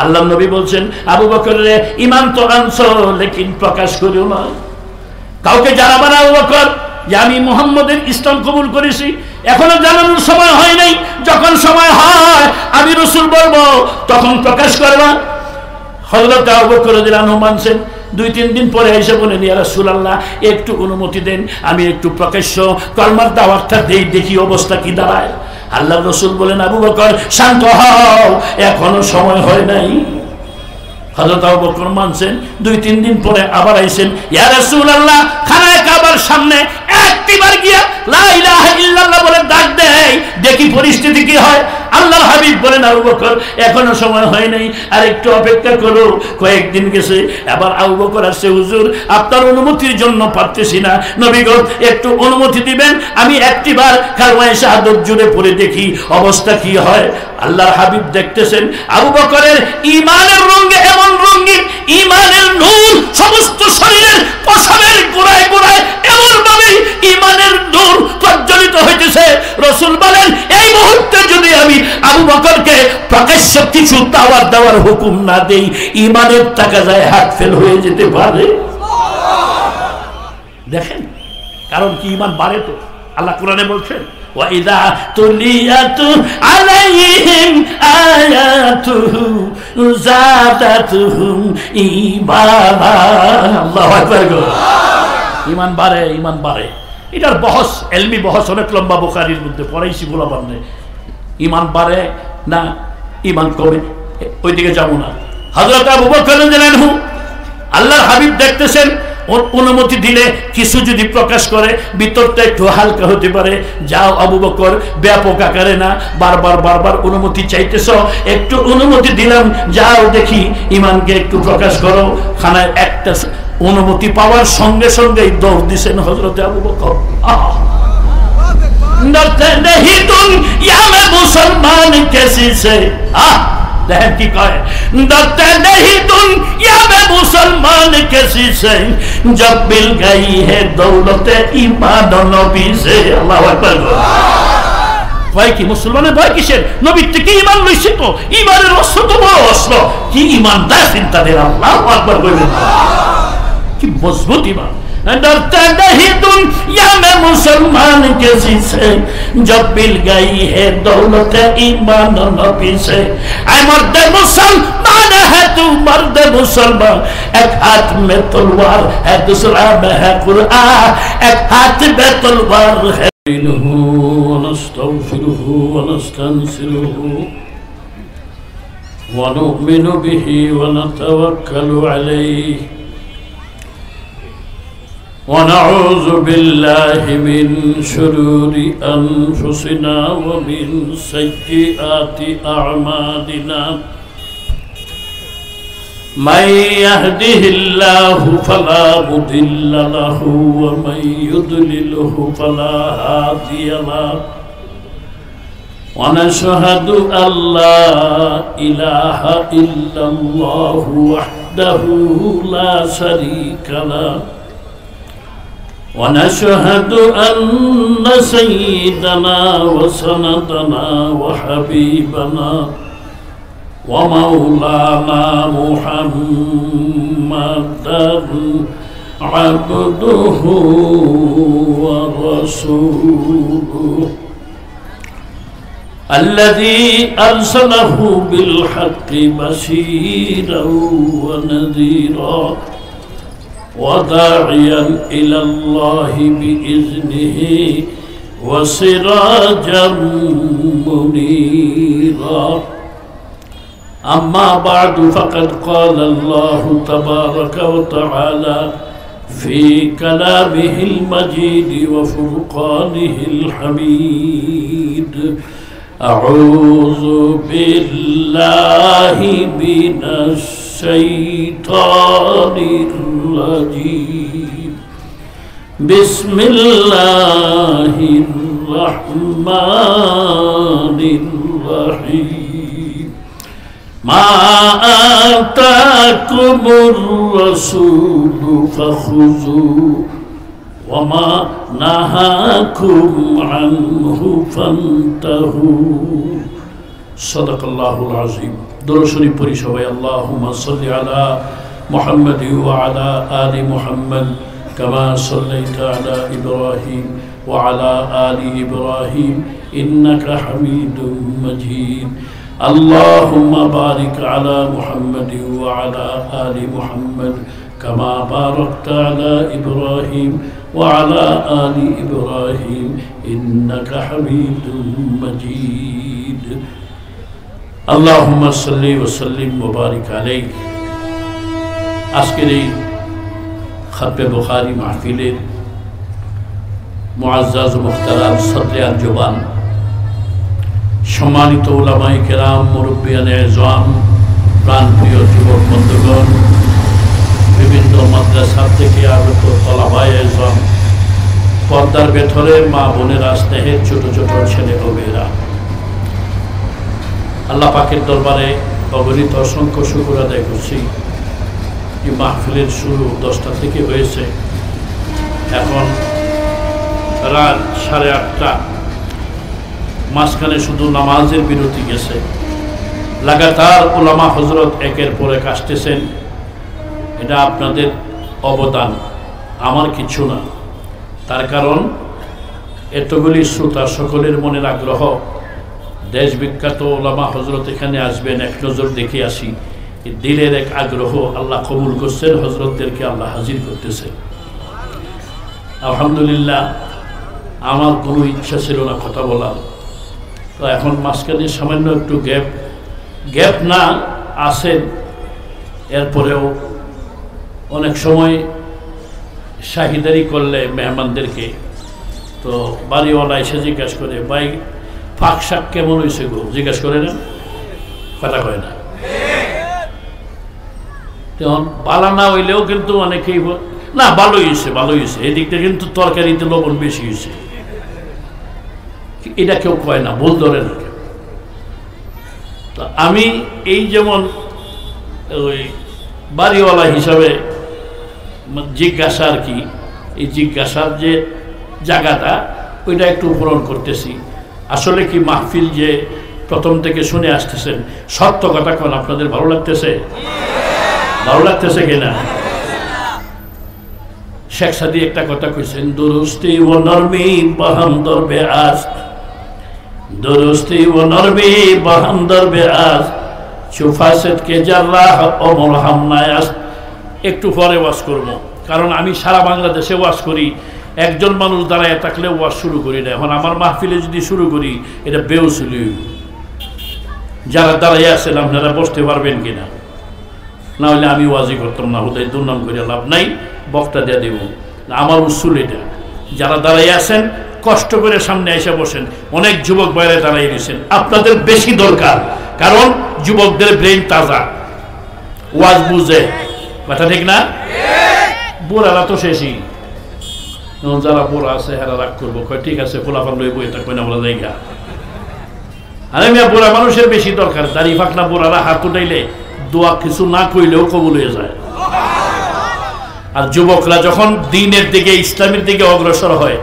আল্লাহ নবী বলছেন, আবু বকর রে, ঈমান তো আনছো লেকিন প্রকাশ করিও না। কাউকে জানাবা না আবু বকর যে আমি মুহাম্মদের ইসলাম কবুল করেছি, এখনো জানানোর সময় হয় নাই। যখন সময় হয় আমি রাসূল বলবো, তখন প্রকাশ করবা। হযরত আবু বকর রাদিয়াল্লাহু আনহু মানছেন। 2-3 দিন পরে এসে বলেন, ইয়া রাসূলুল্লাহ, একটু অনুমতি দেন, আমি একটু প্রকাশ্য কলমার দাওয়াতটা দেই, দেখি অবস্থা কি দাঁড়ায়। আল্লাহর রাসূল বলেন, আবু বকর শান্ত হও, এখনো সময় হয় নাই। হযরত আবু বকর মানছেন। 2-3 দিন পরে আবার আইছেন, ইয়া রাসূলুল্লাহ, খানায়ে কাবার সামনে একবার গিয়া লা ইলাহা ইল্লাল্লাহ বলে ডাক দেই, দেখি পরিস্থিতি কি হয়। আল্লাহর হাবিব বলেন, আবু বকর এখনো সময় হয় নাই, আর একটু অপেক্ষা করো। কয়েকদিন গেছে, আবার আবু বকর আসছে, হুজুর আপনার অনুমতির জন্য পারতেছি না, নবী গো একটু অনুমতি দিবেন, আমি একটিবার কালমায়ে শাহাদাত জুড়ে পড়ে দেখি অবস্থা কি হয়। আল্লাহর হাবিব দেখতেছেন আবু বকরের ঈমানের রঙে এমন রঙিন, ঈমানের নূর সমস্ত শরীরের পশমের গোড়ায় গোড়ায় এমন ভাবে ঈমানের নূর প্রজ্বলিত হইতেছে। রাসূল বলেন, এই মুহূর্তে যদি আমি আবু বকরকে প্রকাশ্য কিছু দাওয়াত দেওয়ার হুকুম না দেই, ঈমানের তাকাজায় হাত ফেল হয়ে যেতে পারে। দেখেন, কারণ কি ঈমান বাড়ে তো। আল্লাহ কোরআনে বলছেন, وَإِذَا تُلِيَتْ عَلَيْهِمْ آيَاتُهُ زَادَتْهُمْ إِيمَانًا। আল্লাহু আকবার। ঈমান বাড়ে, ঈমান বাড়ে। এটার বহস, ইলমি বহস অনেক লম্বা, বুখারীর মধ্যে পড়াইছি গোলাবান্নে। ঈমান বাড়ে না ঈমান কমে, ওইদিকে যাব না। হযরত আবু বকর রাদিয়াল্লাহু আনহু, আল্লাহর হাবিব দেখতেছেন অনুমতি দিলে কিছু যদি প্রকাশ করে ভিতরটা একটু হালকা হতে পারে। যাও আবু বকর, ব্যাপক আকারে না, বারবার অনুমতি চাইতেছ, একটু অনুমতি দিলাম, যাও দেখি ঈমানকে একটু প্রকাশ করো। খানায় একটা অনুমতি পাওয়ার সঙ্গে সঙ্গেই দৌড় দিছেন হযরত আবু বকর। মুসলমান कैसी से দেখেন কি কয়, डरते नहीं दुनिया में मुसलमान किसी से जब मिल गई है दौलत ईमान नबी से। अल्लाहु আকবার। ভয় কি? মুসলমানের ভয় কিসের? নবীর থেকে ঈমান লইছে তো, ঈমানের অস্ত্র তো বড় অস্ত্র। কি ঈমানদার চিন্তা দেন। আল্লাহু আকবার বলবেন, কি মজবুত ঈমান। डरते नहीं दुनिया में मुसलमान किसी से जब मिल गई है दौलत ईमान नबी से। ऐ मर्द मुसलमान है तू मर्द मुसलमान, एक हाथ में तलवार है दूसरा में है कुरान, एक हाथ में तलवार है। ونستغفره ونستنصره ونؤمن به ونتوكل عليه ونعوذ بالله من شرور أنفسنا ومن سيئات أعمالنا من يهده الله فلا مضل له ومن يضلله فلا هادي له ونشهد أن لا إله إلا الله وحده لا شريك له ونشهد أن سيدنا وسندنا وحبيبنا ومولانا محمدا عبده ورسوله الذي أرسله بالحق بشيرا ونذيرا وداعيا إلى الله بإذنه وسراجا منيرا أما بعد فقد قال الله تبارك وتعالى في كلامه المجيد وفرقانه الحميد أعوذ بالله من الشيطان الرجيم بسم الله الرحمن الرحيم ما آتاكم الرسول فخذوه وما نهاكم عنه فانتهوا সাদাকাল্লাহুল আযীম। দরুদ শরীফ পড়ি সবাই। আল্লাহুম্মা সাল্লি আলা মুহাম্মাদ ওয়া আলা আলি মুহাম্মাদ কামা সাল্লাইতা আলা ইব্রাহিম ওয়া আলা আলি ইব্রাহিম ইন্নাকা হামিদুম মাজিদ। আল্লাহুম্মা বারিক আলা মুহাম্মাদ ওয়া আলা আলি মুহাম্মাদ কামা বারাকতা আলা ইব্রাহিম ওয়া আলা আলি ইব্রাহিম ইন্নাকা হামিদুম মাজিদ। আল্লাহুম্মা সাল্লি ওয়া সাল্লিম ওয়া বারিক আলাইহি। আজকের এই খাতবে বুখারী মাহফিলের মুআজ্জাজ ও মুহতারাম সদরে আঞ্জুমান, সম্মানিত উলামায়ে কেরাম, মুরব্বিয়ানে আযম, প্রাণপ্রিয় যুবক বন্ধুগণ, বিভিন্ন মাদ্রাসা থেকে আগত তলাবায়ে আযম, পর্দার ভেতরে মা বোনেরা, স্নেহের ছোট ছোট ছেলে ও মেয়েরা, আল্লাহ পাকের দরবারে অগণিত অসংখ্য শুকর আদায় করছি। এই মাহফিলের শুরু 10টা থেকে হয়েছে, এখন রাত 8:30। মাঝখানে শুধু নামাজের বিরতি গেছে। লাগাতার উলামা হযরত একের পর এক আসতেছেন। এটা আপনাদের অবদান, আমার কিছু না। তার কারণ এতগুলি শ্রোতা, সকলের মনের আগ্রহ। দেশ বিখ্যাত উলামা হযরত এখানে আসবেন, এক নজর দেখে আসি। দিলের এক আগ্রহ আল্লাহ কবুল করছেন, হযরতদেরকে আল্লাহ হাজির করতেছেন। আলহামদুলিল্লাহ। আমার কোনো ইচ্ছা ছিল না কথা বলার, তো এখন মাঝখানে সামান্য একটু গ্যাপ না আসেন। এরপরেও অনেক সময় শাহিদারি করলে মেহমানদেরকে, তো বাড়িওয়ালা এসে জিজ্ঞাসা করে, ভাই ফাঁক শাক কেমন হয়েছে গো, জিজ্ঞাসা করে না, কথা কয় না। তখন বালা না হইলেও কিন্তু অনেকেই না ভালোই হয়েছে, ভালোই হয়েছে, এদিকটা কিন্তু তরকারিতে লবণ বেশি হয়েছে, এটা কেউ কয় না, ভুল ধরে না। তো আমি এই যেমন ওই বাড়িওয়ালা হিসাবে জিজ্ঞাসা আর কি, এই জিজ্ঞাসার যে জায়গাটা ওইটা একটু পূরণ করতেছি। আসলে কি মাহফিল যে প্রথম থেকে শুনে আসতেছেন, সত্য কথা কোন আপনাদের ভালো লাগতেছে? ভালো লাগতেছে কিনা? শেখ সাদি একটা কথা কইছেন, দুরুস্তি ও নরমি বাহাম দরবে আজ, দুরুস্তি ও নরমি বাহাম দরবে আজ, সুফাসেদ কে জাল্লাহ ওমর হামনায়াস। একটু পরে ওয়াজ করবো, কারণ আমি সারা বাংলাদেশে ওয়াজ করি, একজন মানুষ দাঁড়ায় থাকলে ওয়াজ শুরু করি না। এখন আমার মাহফিলে যদি শুরু করি, এটা বেউসুলি। যারা দাঁড়াইয়া আছেন আপনারা বসতে পারবেন কিনা? না হলে আমি ওয়াজই করতাম না, হুদাই দুর্নাম করে লাভ নাই, বক্তা দিয়ে দেব। আমার উসুল এটা। যারা দাঁড়াইয়া আছেন কষ্ট করে সামনে এসে বসেন। অনেক যুবক বাইরে দাঁড়াই দিয়েছেন, আপনাদের বেশি দরকার, কারণ যুবকদের ব্রেন তাজা, ওয়াজ বুঝে, কথা ঠিক না? বুড়ারা তো শেষই। যারা বুড়া আছে হেরা রাগ করবো, ঠিক আছে ফোলাফান লই বই থাকবে না বলা জায়গা। আরে মিয়া, বুড়া মানুষের বেশি দরকার। দাড়ি ফাঁকনা বুড়ারা হাত উঠাইলে দোয়া কিছু না কইলেও কবুল হয়ে যায়। আর যুবকরা যখন দ্বীনের দিকে, ইসলামের দিকে অগ্রসর হয়,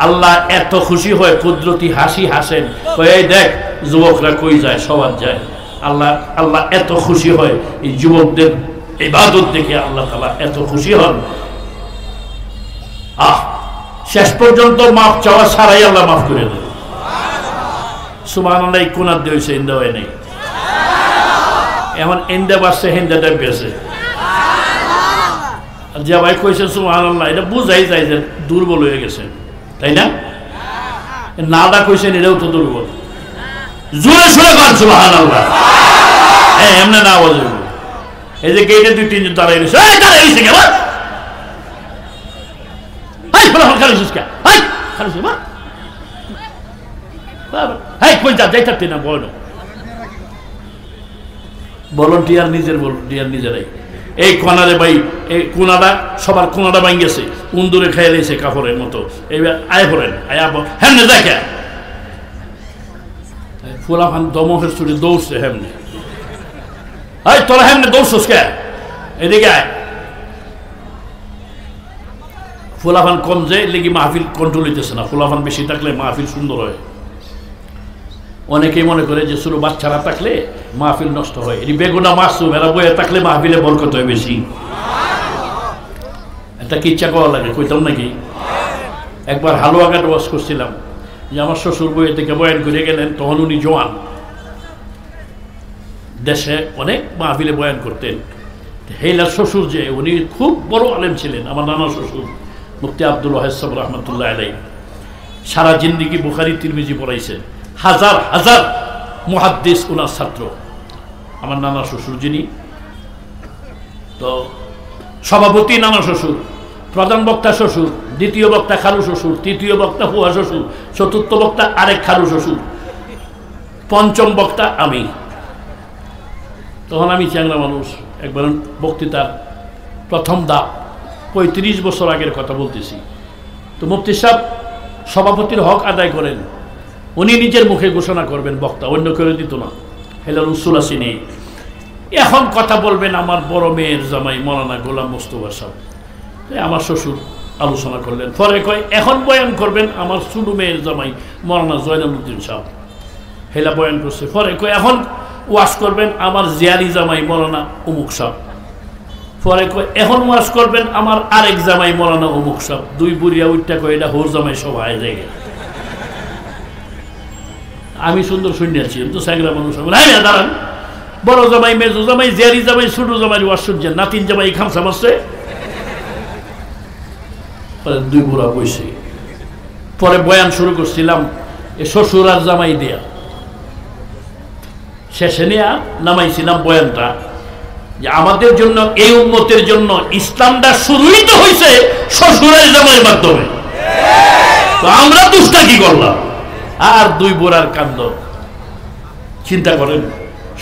আল্লাহ এত খুশি হয়, কুদরতি হাসি হাসেন, এই দেখ যুবকরা কই যায়, সবার যায়। আল্লাহ এত খুশি হয় এই যুবকদের ইবাদত দেখে, আল্লাহ তাআলা এত খুশি হন। শেষ পর্যন্ত মাফ চাওয়া ছাড়াই আল্লাহ মাফ করে দেয়। সুবহানাল্লাহ। কোনার দিয়েছে, ইন্দা হয় নাই, এখন ইন্দা বাসছে, হিন্দাটা বেছে। যে ভাই কইছে সুবহানাল্লাহ, এটা বুঝাই যায় যে দুর্বল হয়ে গেছেন, তাই না? নাটা কইছেন, এটাও তো দুর্বল। জোরে সোরে কর সুবহানাল্লাহ। এমনি না আওয়াজ হইব। এই যে গেটে 2-3 জন দাঁড়াই রয়েছে, দাঁড়াই রয়েছে কেমন? ভলান্টিয়ার নিজের ভলান্টিয়ার নিজেরাই। এই কোনারে ভাই, এই কোনাটা সবার কোনাটা ভাঙ্গেছে, উন্দুরে খাইয়ে দিয়েছে কাপড়ের মতো। এইবার আয় পড়েন, হ্যাঁ দেখে ফুলাফান দমহের চুরি দৌড়ছে, হেমনে তোরা হেমনে দৌড়ছস কে? এদিকে আয়। ফুলাফান কম যে লেগে মাহফিল কন্ট্রোল হইতেছে না। ফুলাফান বেশি থাকলে মাহফিল সুন্দর হয়। অনেকেই মনে করে যে শুধু বাচ্চারা থাকলে মাহফিল নষ্ট হয়, এটি বেগুনা মাসুম, এরা বয়ে থাকলে মাহফিলে বরকত হয় বেশি। এটা কি ইচ্ছা করা লাগে, কইতাম নাকি? একবার হালুয়াঘাট ওয়াজ করছিলাম যে আমার শ্বশুর বইয়ে থেকে বয়ান করে গেলেন, তখন উনি জোয়ান, দেশে অনেক মাহফিলে বয়ান করতেন। হেলার শ্বশুর যে উনি খুব বড় আলেম ছিলেন, আমার নানা শ্বশুর মুফতি আব্দুল ওয়াহেদ সাহেব রহমতুল্লাহ আলাইহি, সারা জিন্দিগি বুখারী তিরমিজি পড়াইছেন, হাজার হাজার মুহাদ্দিস ওনার ছাত্র আমার নানা শ্বশুর যিনি। তো সভাপতি নানা শ্বশুর, প্রধান বক্তা শ্বশুর, দ্বিতীয় বক্তা খালু শ্বশুর, তৃতীয় বক্তা ফুয়া শ্বশুর, চতুর্থ বক্তা আরেক খালু শ্বশুর, পঞ্চম বক্তা আমি। তখন আমি চ্যাংরা মানুষ, একবার বক্তৃতার প্রথম ধাপ 35 বছর আগের কথা বলতেছি। তো মুফতি সাহেব সভাপতির হক আদায় করেন, উনি নিজের মুখে ঘোষণা করবেন, বক্তা অন্য করে দিত না, হেলাল উসুল আসি নেই। এখন কথা বলবেন আমার বড় মেয়ের জামাই মৌলানা গোলাম মোস্তফা সাহেব। আমার শ্বশুর আলোচনা করলেন, পরে কয় এখন বয়ান করবেন আমার ছোট মেয়ের জামাই মৌলানা জয়নালউদ্দিন সাহেব। হেলা বয়ান করছে, পরে কয় এখন ওয়াজ করবেন আমার জিয়ারি জামাই মৌলানা অমুক সাহেব। পরে কয় এখন ওয়াজ করবেন আমার আরেক জামাই মৌলানা অমুক সাহেব। দুই বুড়িয়া উঠটা কয় এটা হোর জামাই সবাই জায়গায়। আমি সুন্দর শুনিয়াছি, তো স্যাংরা মানুষ দাঁড়ান, বড় জামাই, মেজো জামাই, জিয়ারি জামাই, ছোট জামাই ওয়াজ শুনছেন, নাতিন জামাই খামসা মারছে। দুই বুড়া বসে পরে বয়ান শুরু করছিলাম এ শ্বশুর আর জামাই দেয়া, শেষে নিয়ে নামাইছিলাম বয়ানটা যে আমাদের জন্য, এই উম্মতের জন্য ইসলামটা শুরুই তো হয়েছে শ্বশুরের জামাইয়ের মাধ্যমে। তো আমরা দুষ্টা কি করলাম? আর দুই বুড়ার কান্দ, চিন্তা করেন,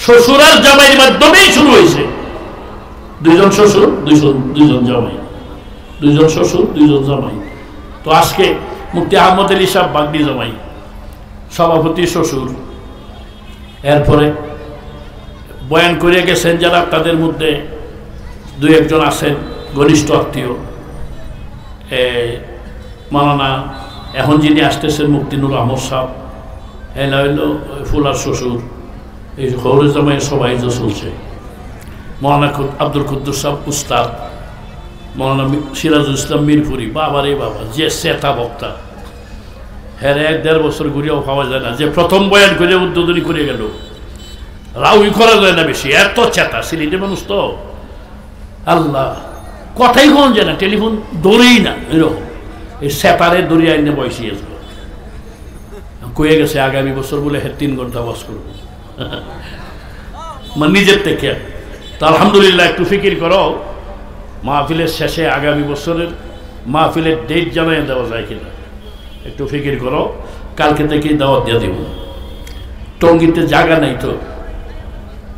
শ্বশুর আর জামাইয়ের মাধ্যমেই শুরু হয়েছে। দুইজন শ্বশুর, দুইজন জামাই, দুইজন শ্বশুর, দুইজন জামাই। তো আজকে মুফতি আহমদ আলী সাহেব বাগদি জামাই, সভাপতি শ্বশুর। এরপরে বয়ান করে গেছেন যারা, তাদের মধ্যে দুই একজন আছেন ঘনিষ্ঠ আত্মীয়, মাওলানা এখন যিনি আসতেছেন মুফতি নূর আহমদ সাহেব, এলা হইল ফুলার শ্বশুর। এই খবর জামাইয়ের সবাই যে চলছে, মাওলানা আব্দুল কুদ্দুস সাহেব উস্তাদ, মৌলানা সিরাজুল ইসলাম মিরপুরি, বাবা রে বাবা, যে চেতা বক্তা, হ্যাঁ 1.5 বছর ঘুরিয়াও পাওয়া যায় না। যে প্রথম বয়ান করে উদ্বোধনী করে গেল, রাউই করা যায় না বেশি, এত চেতা। সিলেটে মানুষ তো, আল্লাহ কথাই কোন যায় না, টেলিফোন দৌড়েই না, এরকম এই চেতারে দৌড়িয়ে আইনে বসিয়েছে। কয়ে গেছে আগামী বছর বলে 3 ঘন্টা বাস করবো, মানে নিজের থেকে। তো আলহামদুলিল্লাহ, একটু ফিকির করো, মাহফিলের শেষে আগামী বছরের মাহফিলের ডেট জানাই দেওয়া যায় কিনা, একটু ফিকির করো। কালকে থেকেই দাওয়াত দিয়ে দেব। টঙ্গীতে জায়গা নাই, তো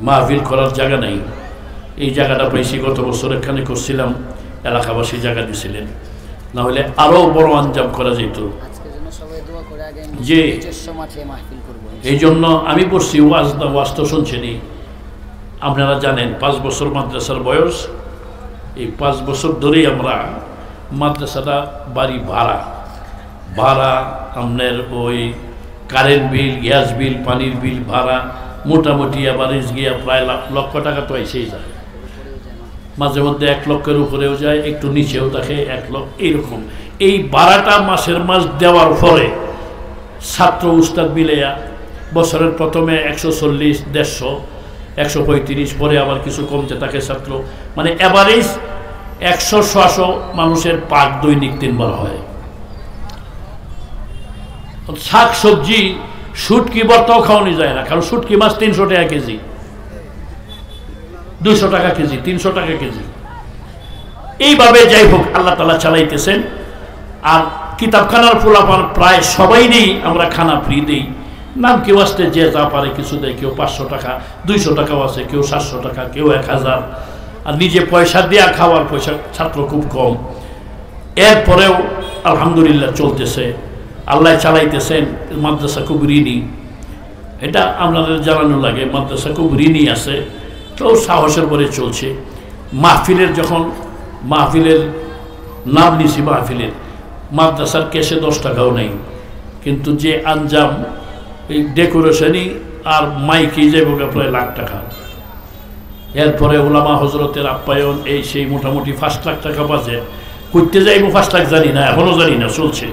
মাহফিল করার জায়গা নাই। এই জায়গাটা পাইছি গত বছর, এখানে করছিলাম, এলাকাবাসী জায়গা দিয়েছিলেন, না হলে আরো বড় আঞ্জাম করা যেত। যে এই জন্য আমি বলছি, ওয়াজ তো শুনছেনি, আপনারা জানেন 5 বছর মাদ্রাসার বয়স। এই 5 বছর ধরেই আমরা মাদ্রাসাটা বাড়ি ভাড়া আপনার ওই কারেন্ট বিল, গ্যাস বিল, পানির বিল ভাড়া মোটামুটি অ্যাভারেজ গিয়া প্রায় লক্ষ টাকা তো এসেই যায়। মাঝে মধ্যে 1 লক্ষের উপরেও যায়, একটু নিচেও থাকে 1 লক্ষ, এইরকম। এই ভাড়াটা মাসের মাস দেওয়ার পরে ছাত্র উস্তাদ মিলেয়া বছরের প্রথমে 140, 150, 135, পরে আবার কিছু কমতে থাকে ছাত্র, মানে অ্যাভারেজ 100-100 মানুষের পাক দৈনিক 3 বার হয়। শাক সবজি শুটকি বর্তাও খাওয়ানো যায় না, কারণ শুটকি মাছ 300 টাকা কেজি, 200 টাকা কেজি, 300 টাকা কেজি। এইভাবে যাই হোক আল্লাহ তাআলা চালাইতেছেন। আর কিতাবখানার পোলাপান প্রায় সবাই নেই, আমরা খানা ফ্রি দিই, নাম কেউ আসতে যে যা পারে কিছু দেয়, কেউ 500 টাকা, 200 টাকাও আছে, কেউ 700 টাকা, কেউ 1000। আর নিজে পয়সা দেওয়া খাওয়ার পয়সা ছাত্র খুব কম। এরপরেও আলহামদুলিল্লাহ চলতেছে, আল্লাহ চালাইতেছেন। মাদ্রাসা খুব ঋণী, এটা আপনাদের জানানো লাগে, মাদ্রাসা খুব ঋণী আছে, তো সাহসের পরে চলছে। মাহফিলের যখন মাহফিলের নাম নিছি, মাহফিলের মাদ্রাসার কেসে 10 টাকাও নেই, কিন্তু যে আঞ্জাম এই ডেকোরেশনই আর মাইকেই যাইব প্রায় লাখ টাকা। এরপরে ওলামা হজরতের আপ্যায়ন এই সেই মোটামুটি 5 লাখ টাকা বাজেট করতে যাইব। 5 লাখ জানি না, এখনো জানি না, চলছে।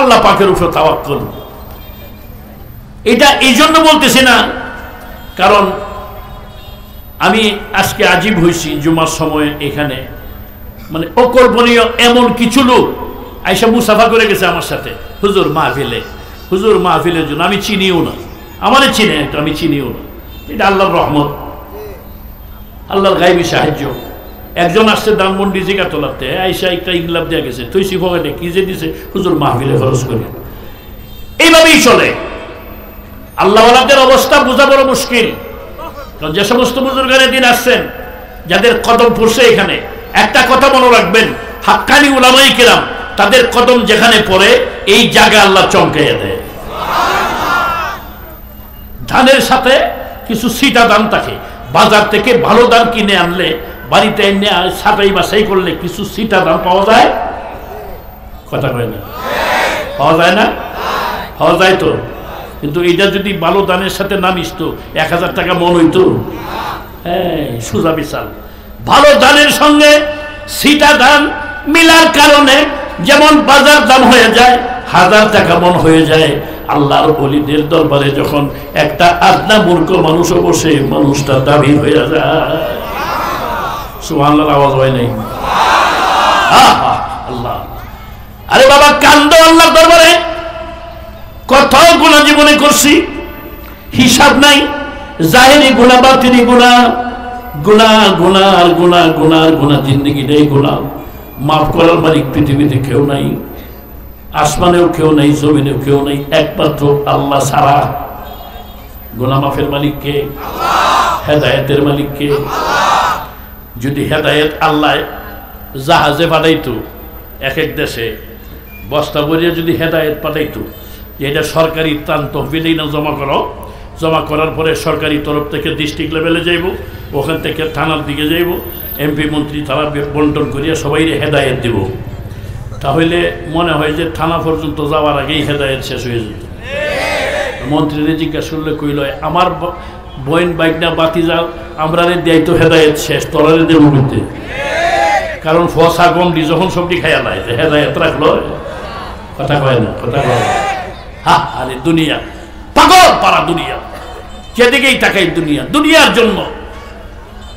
আল্লাহ পাকের উপর তাওয়াক্কুল। এটা এই জন্য বলতেছি না, কারণ আমি আজকে আজীব হয়েছি জুমার সময় এখানে, মানে অকল্পনীয় এমন কিছু লোক আইসা মুসাফা করে গেছে আমার সাথে, হুজুর মাহফিলে, হুজুর মাহফিলের জন্য। আমি চিনিও না, আমারে চিনে, আমি চিনিও না। এটা আল্লাহর রহমত, আল্লাহর গায়বী সাহায্য। একজন আসছে ধানমন্ডি জিগাতলাতে, আইসা একটা ইংলাপ দেওয়া গেছে, তুই সিফাকে কি যে দিছে, হুজুর মাহফিলে খরচ করি। এইভাবেই চলে। আল্লাহওয়ালাদের অবস্থা বোঝা বড় মুশকিল। কারণ যে সমস্ত বুজুর্গানের দিন আসছেন, যাদের কদম পড়ছে এখানে, একটা কথা মনে রাখবেন, হাক্কানি উলামায়ে কেরাম তাদের কদম যেখানে পড়ে এই জায়গা আল্লাহ চমকাইয়া দেয়। ধানের সাথে কিছু সিটা দান থাকে, বাজার থেকে ভালো দান কিনে আনলে, বাড়িতে এনে ছাটাই বাছাই করলে কিছু সিটা দান পাওয়া যায়। কথা কয় না, পাওয়া যায় না? পাওয়া যায় তো। কিন্তু এটা যদি ভালো দানের সাথে না মিশতো 1000 টাকা মন হইতো। হ্যাঁ, সোজা বিশাল। ভালো দানের সঙ্গে সিটা দান মিলার কারণে যেমন বাজার দাম হয়ে যায়, 1000 টাকা মন হয়ে যায়। আল্লাহর ওলিদের দরবারে যখন একটা আদনা মূর্খ মানুষও বসে, মানুষটা দাবি হয়ে যায়। সুবহানাল্লাহ, আওয়াজ হয় নাই? আল্লাহ, আরে বাবা কান্দো আল্লাহর দরবারে। কত গুনাহ জীবনে করছি, হিসাব নাই। জাহেরি গুনাহ, বাতিনি গুনাহ, গুনাহ গুনাহ আর গুনাহ, গুনাহ গুনাহ, জিন্দেগিটাই গুনাহ। মাফ করার মালিক পৃথিবীতে কেউ নাই, আসমানেও কেউ নাই, জমিনেও কেউ নাই, একমাত্র আল্লাহ ছাড়া। গুনাহ মাফের মালিক কে? হেদায়েতের মালিক কে? যদি হেদায়েত আল্লাহ জাহাজে পাঠাইতো, এক এক দেশে বস্তা ভরিয়ে যদি হেদায়েত পাঠাইতো, যে এটা সরকারি ত্রাণ তহবিলেই না জমা করো, জমা করার পরে সরকারি তরফ থেকে ডিস্ট্রিক্ট লেভেলে যাইব, ওখান থেকে থানার দিকে যাইব, এমপি মন্ত্রী তারা বন্টন করিয়া সবাই হেদায়েত দেব, তাহলে মনে হয় যে থানা পর্যন্ত যাওয়ার আগেই হেদায়েত শেষ হয়ে যেত। মন্ত্রীরে জিজ্ঞাসা করলে কইল, আমার বইন বাইকনা বাতি যাও, আমরা দেয় তো হেদায়েত শেষ, তোরারে দেব বলতে। কারণ ফসা গন্ডি যখন সবজি খাইয়া নাই, হেদায়েত রাখলো। কথা কয় না, কথা কয়। হা, আরে দুনিয়া পাগল পারা দুনিয়া, যেদিকেই তাকাই দুনিয়া, দুনিয়ার জন্য।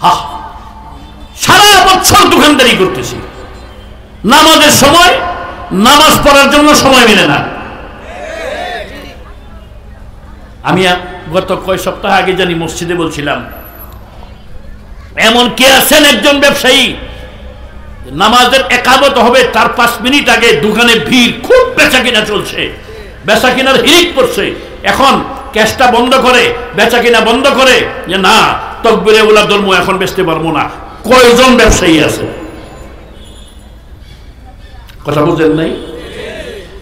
হা, সারা বছর দোকানদারি করতেছি, নামাজের সময় নামাজ পড়ার জন্য সময় মেলে না। আমি গত কয় সপ্তাহ আগে জানি মসজিদে বলছিলাম, এমন কে আছেন একজন ব্যবসায়ী, নামাজের একামত হবে তার 5 মিনিট আগে দোকানে ভিড়, খুব বেচা কিনা চলছে, বেচা কিনার হিরিক পড়ছে। এখন ক্যাশটা বন্ধ করে, বেচা কিনা বন্ধ করে, যে না তকবীরে উলা ধর্ম এখন বেচতে পারবো না। কয়জন ব্যবসায়ী আছে? কথা বুঝেন নাই?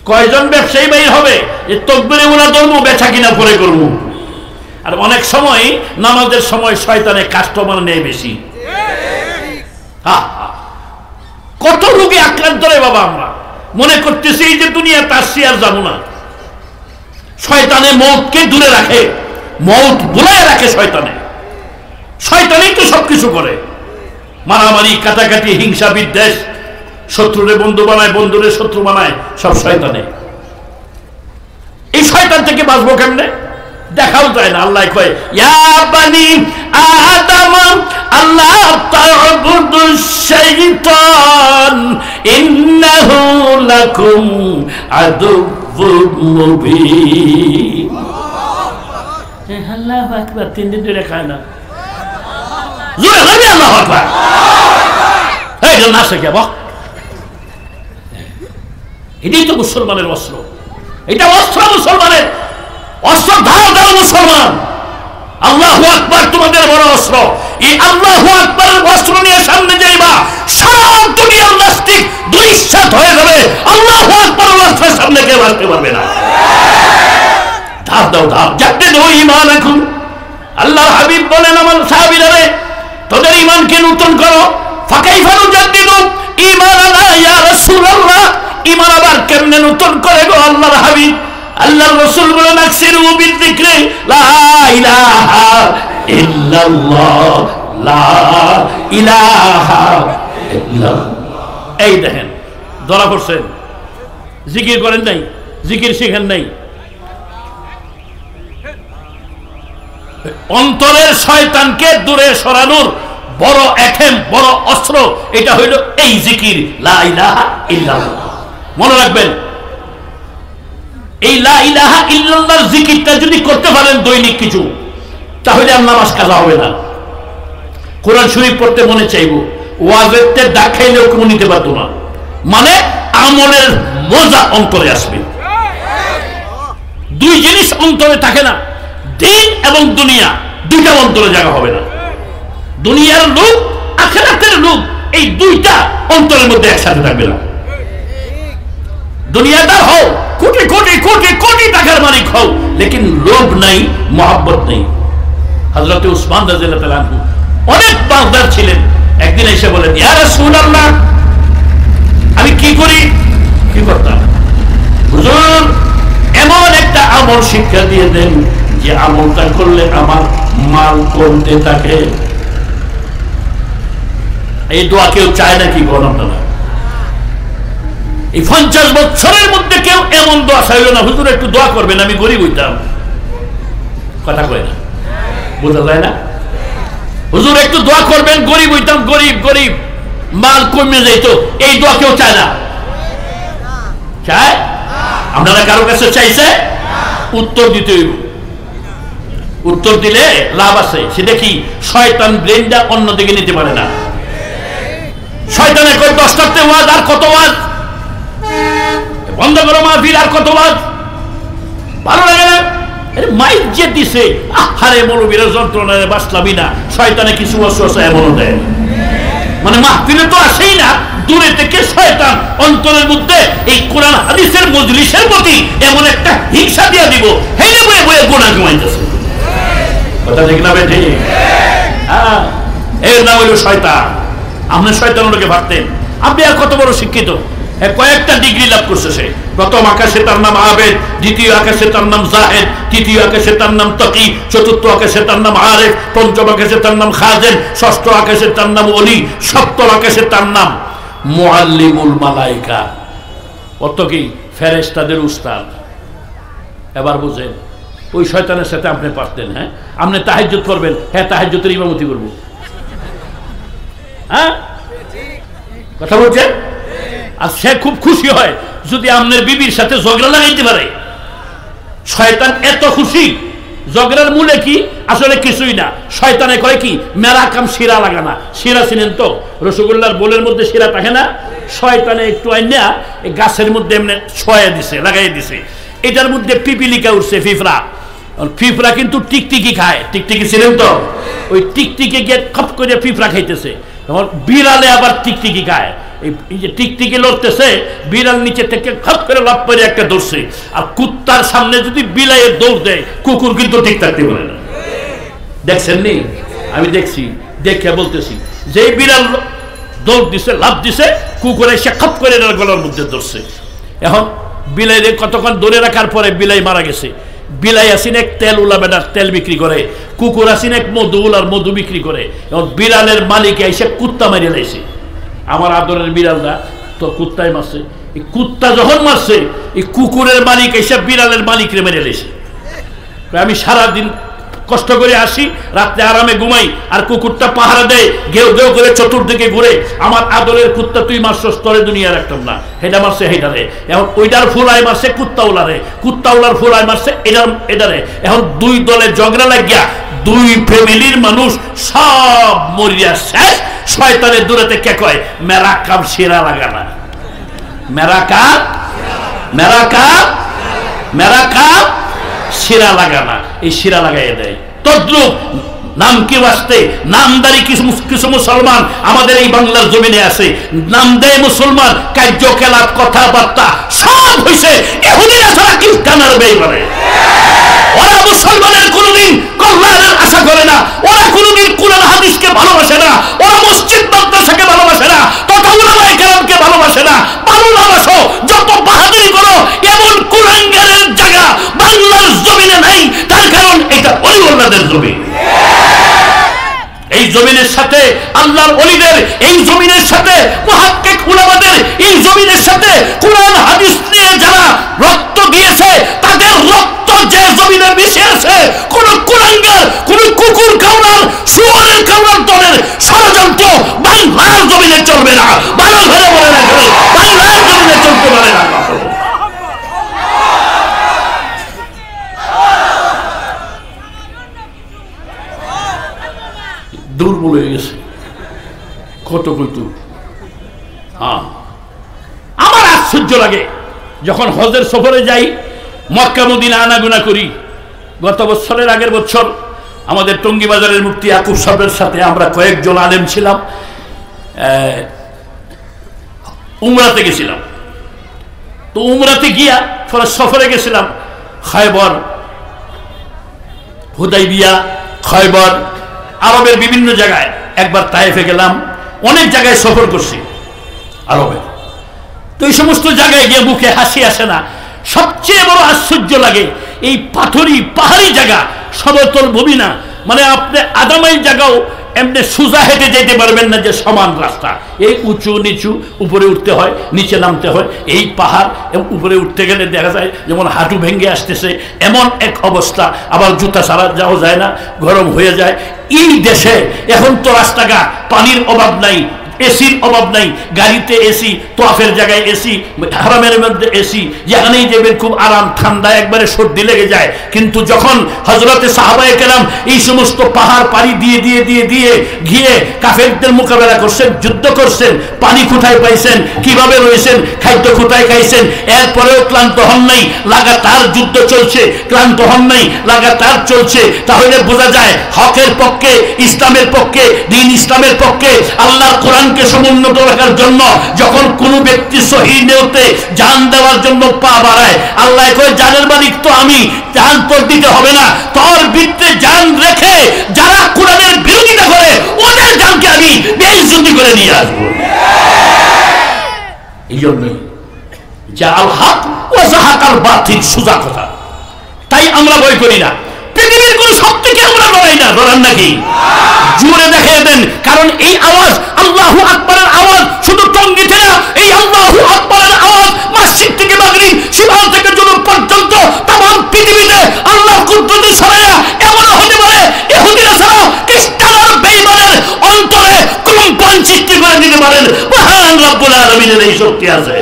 কয়জন ব্যবসায়ী বাইর হবে যে তকবীরে উলা ধর্ম, বেচা কিনা পরে করবো? আর অনেক সময় নামাজের সময় শয়তানে কাস্টমার নেয় বেশি। কত রোগে আক্রান্ত রে বাবা, আমরা মনে করতেছি এই যে দুনিয়া তার আর যাবো না। শয়তানে মৌতকে দূরে রাখে, মৌত ভুলায় রাখে শয়তানে। শয়তানেই তো সবকিছু করে, মারামারি, কাটাকাটি, হিংসা, বিদ্বেষ, শত্রুরে বন্ধু বানায়, বন্ধুরে শত্রু বানায়, সব শয়তানে। এই শয়তান থেকে বাঁচবো কেমনে? দেখাও যায় না। আল্লাহ কয়, ইয়া বানি আদম আল্লাহ তা'বুদুশ শাইতান ইন্নাহু লাকুম আদুউম মুবিন। আল্লাহু আকবার, 3 দিন ধরে খায় না। জোরে হবে আল্লাহু আকবার। এই না শেখে বাহ, এটাই তো মুসলমানের অস্ত্র। এটা অস্ত্র মুসলমানের, অস্ত্র ধার দাও মুসলমান। আল্লাহু আকবার তোমাদের বড় অস্ত্র। এই আল্লাহু আকবারের অস্ত্র নিয়ে সামনে যাইবা, সারা দুনিয়ার নাস্তিক দুইশাত হয়ে যাবে। আল্লাহু আকবারের অস্ত্রের সামনে কেউ আসতে পারবে না। ধার দাও, ধার। যাতে দো ঈমান এখন। আল্লাহর হাবিব বলেন আমার সাহাবীরা, তোদের ঈমানকে নতুন করো। ফাকাইফা নুজাদ্দিদু ঈমানানা ইয়া রাসূলুল্লাহ। ঈমান আবার কেমনে নতুন করে গো আল্লাহর হাবিব? আল্লাহর রাসূল বলেন আকসিরু বিযিকরি লা ইলাহা ইল্লাল্লাহ, লা ইলাহা ইল্লাল্লাহ। এই দেখেন ধরা পড়ছেন, জিকির করেন নাই, জিকির শিখেন নাই। অন্তরের শয়তানকে দূরে সরানোর বড় এথেম, বড় অস্ত্র এটা হইল এই জিকির লা ইলাহা ইল্লাল্লাহ। মনে রাখবেন, এই লা ইলাহা ইল্লাল্লাহর জিকিরটা যদি করতে পারেন দৈনিক কিছু, তাহলে আর নামাজ কাজা হবে না। কোরআন শরীফ পড়তে মনে চাইবো, ওয়াজেতে ডাক খাইলেও কেউ নিতে পারতো না। মানে আমলের মজা অন্তরে আসবে। দুই জিনিস অন্তরে থাকে না, দিন এবং দুনিয়া, দুইটা অন্তরে জায়গা হবে না। দুনিয়ার লোক, আখিরাতের লোক, এই দুইটা অন্তরের মধ্যে একসাথে থাকবে না। দুনিয়াদার হও, কোটি কোটি কোটি কোটি টাকার মালিক হও, লেকিন লোভ নাই, মহব্বত নেই। হযরত উসমান রাদিয়াল্লাহু তাআলা আনহু অনেক বাগদার ছিলেন। একদিন এসে বলেন, ইয়া রাসূলুল্লাহ, আমি কি করি? কি করতাম? হুজুর, এমন একটা আমল শিক্ষা দিয়ে দেন যে আমলটা করলে আমার মাল কমতে থাকে। এই দোয়া কেউ চায় নাকি? কোন না। এই 50 বছরের মধ্যে কেউ এমন দোয়া চাইল না, হুজুর একটু দোয়া করবেন, আমি গরিব হইতাম। কথা কয় না, বোঝা যায় না? হুজুর একটু দোয়া করবেন, গরিব হইতাম, গরিব গরিব, মাল কমে যাইতো। এই দোয়া কেউ চায় না। চায়? আপনারা কারো কাছে চাইছে? উত্তর দিতে হইব। উত্তর দিলে লাভ আছে। সেটা কি? শয়তান ব্রেনটা অন্যদিকে নিতে পারে না। শয়তানে কই 10টাতে ওয়াজ, আর কত ওয়াজ, বন্ধ করো মাহফিল, আর কত ওয়াজ, ভালো লাগে না। মাইক যে দিছে, আহারে মৌলবীরা যন্ত্রণায় বাঁচলামই না। শয়তানে কিছু ওয়াসওয়াসা এমনও দেয়, মানে মাহফিলে তো আসেই না, দূরে থেকে শয়তান অন্তরের মধ্যে এই কোরআন হাদিসের মজলিসের প্রতি এমন একটা হিংসা দিয়ে দিব, হেলে বয়ে বয়ে গুনাহ কামাইতেছে। কথা ঠিক না বেঠি? হ্যাঁ, এর নাম হইল শয়তান। আপনি শয়তানকে ভাবতেন, আপনি আর কত বড় শিক্ষিত, কয়েকটা ডিগ্রি লাভ করছে সে। প্রথম আকাশে তার নাম আবেদ, দ্বিতীয় আকাশে তার নাম জাহেদ, তৃতীয় আকাশে তার নাম তাকি, চতুর্থ আকাশে তার নাম আরেফ, পঞ্চম আকাশে তার নাম খাজেন, ষষ্ঠ আকাশে তার নাম ওলি, সপ্তম আকাশে তার নাম মুআল্লিমুল মালায়েকা। অত কি? ফেরেশতাদের উস্তাদ। এবার বুঝেন, ওই শয়তানের সাথে আপনি পারতেন। হ্যাঁ, আপনি তাহাজ্জুদ করবেন, হ্যাঁ তাহাজ্জুদের ইমামতি করব। হ্যাঁ, কথা বলছেন? আর সে খুব খুশি হয় যদি আপনার বিবির সাথে ঝগড়া লাগাইতে পারে। শয়তান এত খুশি। ঝগড়ার মূলে কি? আসলে কিছুই না। শয়তানে কয় কি? মেরা কাম শিরা লাগানা। শিরা চিনেন তো? রসগোল্লার বোলের মধ্যে শিরা থাকে না? শয়তানে একটু আইনা এই গাছের মধ্যে এমনি ছয়া দিছে, লাগাই দিছে। এটার মধ্যে পিপিলিকা উঠছে, পিঁপড়া। পিঁপড়া কিন্তু টিকটিকি খায়। টিকটিকি ছিলেন তো? ওই টিকটিকি গিয়ে খপ করে পিঁপড়া খাইতেছে। বিড়ালে আবার টিকটিকি খায়। এই যে টিকটিকি লড়তেছে, বিড়াল নিচে থেকে খপ করে লাভ করে একটা ধরছে। আর কুত্তার সামনে যদি বিলাইয়ের দৌড় দেয়, কুকুর কিন্তু ঠিক থাকতে পারে না। দেখছেন নি? আমি দেখছি, দেখে বলতেছি, যে বিড়াল দৌড় দিছে, লাভ দিছে, কুকুর এসে খপ করে গলার মধ্যে ধরছে। এখন বিলাইরে কতক্ষণ ধরে রাখার পরে বিলাই মারা গেছে। বিলাই আসিন এক তেল উলা বেটার তেল বিক্রি করে, কুকুর আসিন এক মধু উলার মধু বিক্রি করে। এখন বিড়ালের মালিক এসে কুত্তা মারিয়ে লাইছে। আমার আদরের বিড়ালটা তো কুত্তায় মারছে। এই কুত্তা যখন মারছে, এই কুকুরের মালিক এসে বিড়ালের মালিকরে মেরে লেছে। আমি সারাদিন কষ্ট করে আসি, রাত্রে আরামে ঘুমাই, আর কুকুরটা পাহারা দেয়, গেউ গেউ করে চতুর্দিকে ঘুরে। আমার আদরের কুত্তা তুই মারছস, তরে দুনিয়া রাখতাম না। হেটা মারছে হেটারে। এখন ওইটার ফুলায় মারছে কুত্তাওলারে, কুত্তাওলার ফুলায় মারছে এটারে। এখন দুই দলে ঝগড়া লাগিয়া দুই ফ্যামিলির মানুষ সব মরিয়া শেষ। শয়তানের দূরেতে কে কয়, মেরা কাম শিরা লাগানা। মেরা কাম, মেরা কাম, মেরা কাম শিরা লাগানা। এই শিরা লাগাইয়া দেয়। তদ্রুপ নাম কি বাঁচতে নামদারি কিছু মুসলমান আমাদের এই বাংলার জমিনে আছে। নাম দেয় মুসলমান, কার্যকলাপ কথাবার্তা সব হয়েছে ইহুদিরা ছাড়া খ্রিস্টান আর বেঈমান। ওরা মুসলমানের কোনদিন কল্যাণের আশা করে না, ওরা কোনদিন কোরআন হাদিসকে ভালোবাসে না, ওরা মসজিদ মাদ্রাসাকে ভালোবাসে না, তথা উলামায়ে কেরামকে ভালোবাসে না। ভালোবাসো, যত বাহাদুরি করো, এমন কুলাঙ্গারের জায়গা আল্লাহর ওলিদের এই জমিনের সাথে, মুহাক্কিক উলামাদের এই জমিনের সাথে কুরআন হাদিস নিয়ে যারা রক্ত দিয়েছে, তাদের রক্ত যে জমিনে মিশে আছে, কোন কুলাঙ্গার, কোন কুকুর কাউরার, শুয়োরের কাউরার দলের ষড়যন্ত্র বাংলার জমিনে চলবে না। ভালো ধরে বলে রাখবে, বাংলার জমিনে চলতে পারে না। দুর্বল হয়ে গেছে কত কত। আমার আশ্চর্য লাগে যখন হজের সফরে যাই, মক্কা মদিনা আনাগোনা করি। গত বছরের আগের বছর আমাদের টঙ্গী বাজারের মুফতি ইয়াকুব সাহেবের সাথে আমরা কয়েকজন আলেম ছিলাম, উমরাতে গেছিলাম। তো উমরাতে গিয়া সফরে গেছিলাম খায়বর, হুদাইবিয়া, খায়বর, আরবের বিভিন্ন জায়গায়, একবার তায়েফে গেলাম, অনেক জায়গায় সফর করছি আরবে। তো এই সমস্ত জায়গায় গিয়ে মুখে হাসি আসে না। সবচেয়ে বড় আশ্চর্য লাগে এই পাথরি পাহাড়ি জায়গা, সমতল ভূমি না, মানে আপনি আদামাই জায়গাও এমনি সোজা হেঁটে যেতে পারবেন না যে সমান রাস্তা। এই উঁচু নিচু, উপরে উঠতে হয়, নিচে নামতে হয়। এই পাহাড় উপরে উঠতে গেলে দেখা যায় যেমন হাঁটু ভেঙে আসতেছে, এমন এক অবস্থা। আবার জুতা ছাড়া যাওয়া যায় না, গরম হয়ে যায়। এই দেশে এখন তো রাস্তাঘাট, পানির অভাব নাই, এসির অভাব নাই, গাড়িতে এসি, তোয়াফের জায়গায় এসি, হারামের মধ্যে এসি, যেখানেই যাবেন খুব আরাম, ঠান্ডা একবারে সর্দি লেগে যায়। কিন্তু যখন হযরতে সাহাবায়ে কেরাম এই সমস্ত পাহাড় পাড়ি দিয়ে দিয়ে দিয়ে দিয়ে গিয়ে কাফেরদের মোকাবেলা করছেন, যুদ্ধ করছেন, পানি কোথায় পাইছেন, কিভাবে রয়েছেন, খাদ্য কোথায় খাইছেন, এরপরেও ক্লান্ত হন নাই, লাগাতার যুদ্ধ চলছে, ক্লান্ত হন নাই, লাগাতার চলছে। তাহলে বোঝা যায় হকের পক্ষে, ইসলামের পক্ষে, দ্বীন ইসলামের পক্ষে, আল্লাহর কোরআন কে সমুন্নত রাখার জন্য যখন কোন ব্যক্তি সহিহ নিয়তে জান দেওয়ার জন্য পা বাড়ায়, আল্লাহ কয় জানের মালিক তো আমি, জান তোর দিতে হবে না, তোর বিরুদ্ধে জান রেখে যারা কোরআনের বিরোধিতা করে ওদের জানকে আমি বেইজ্জতি করে নিয়ে আসবো। এই জন্যই যা আল হক ও জাহাকাল বাতিল, সোজা কথা। তাই আমরা ভয় করি না। পৃথিবীর কোন শক্তিকে আমরা লড়াই না, লড়ান নাকি? জোরে দেখিয়ে দেন। কারণ এই আওয়াজ আল্লাহু আকবারের আওয়াজ শুধু টঙ্গীতে না, এই আল্লাহু আকবারের আওয়াজ মসজিদ থেকে মাগরিব, সীমান্ত থেকে জুনুব পর্যন্ত तमाम পৃথিবীতে আল্লাহর কুদরতে ছড়ায়া এমন হতে পারে ইহুদিরা ছাড়া খ্রিস্টান আর বেঈমানের অন্তরে কম্পন সৃষ্টি করে দিতে পারেন। মহান রব্বুল আলামিনের এই শক্তি আছে।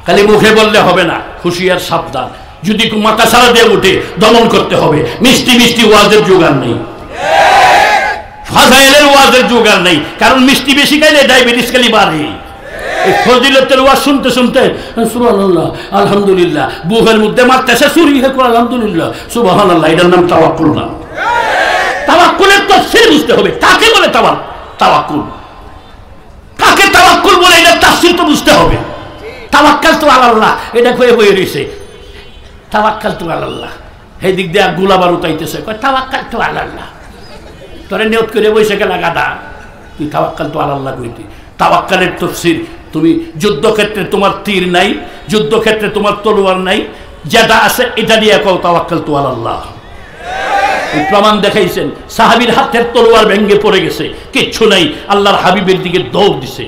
খালি মুখে বললে হবে না, হুঁশিয়ার সাবধান। যদি মাথা ছাড়া দিয়ে উঠে দমন করতে হবে। মিষ্টি মিষ্টি ওয়াজের জোগাড় নেই, ফাজাইলের ওয়াজের জোগাড় নেই। কারণ মিষ্টি বেশি খাইলে ডায়াবেটিস খালি বাড়ে। ফজিলতের ওয়াজ শুনতে শুনতে সুবহানাল্লাহ আলহামদুলিল্লাহ, বুকের মধ্যে মারতেছে চুরি করে আলহামদুলিল্লাহ সুবহানাল্লাহ। এটার নাম তাওয়াক্কুল না। তাওয়াক্কুলের তাফসীর বুঝতে হবে, কাকে বলে তাওয়াক্কুল, কাকে তাওয়াক্কুল বলে, এটা তাফসীর তো বুঝতে হবে। তাওয়াক্কালতু আলাল্লাহ, এটা কয়ে বয়ে রয়েছে তাওয়াক্কালতু আলাল্লাহ। এই দিক দিয়ে গোলা বারুদ আইতেছে, কয় তাওয়াক্কালতু আলাল্লাহ। তোরে নিয়ত করে বসে গেলা গাদা, তুই তাওয়াক্কালতু আলাল্লাহ কইতি। তাওয়াক্কালের তাফসীর, তুমি যুদ্ধক্ষেত্রে তোমার তীর নাই, যুদ্ধক্ষেত্রে তোমার তলোয়ার নাই, যেটা আছে এটা দিয়ে কও তাওয়াক্কালতু আলাল্লাহ। প্রমাণ দেখাইছেন, সাহাবীর হাতের তলোয়ার ভেঙে পড়ে গেছে, কিচ্ছু নাই, আল্লাহর হাবিবের দিকে দৌড় দিছে।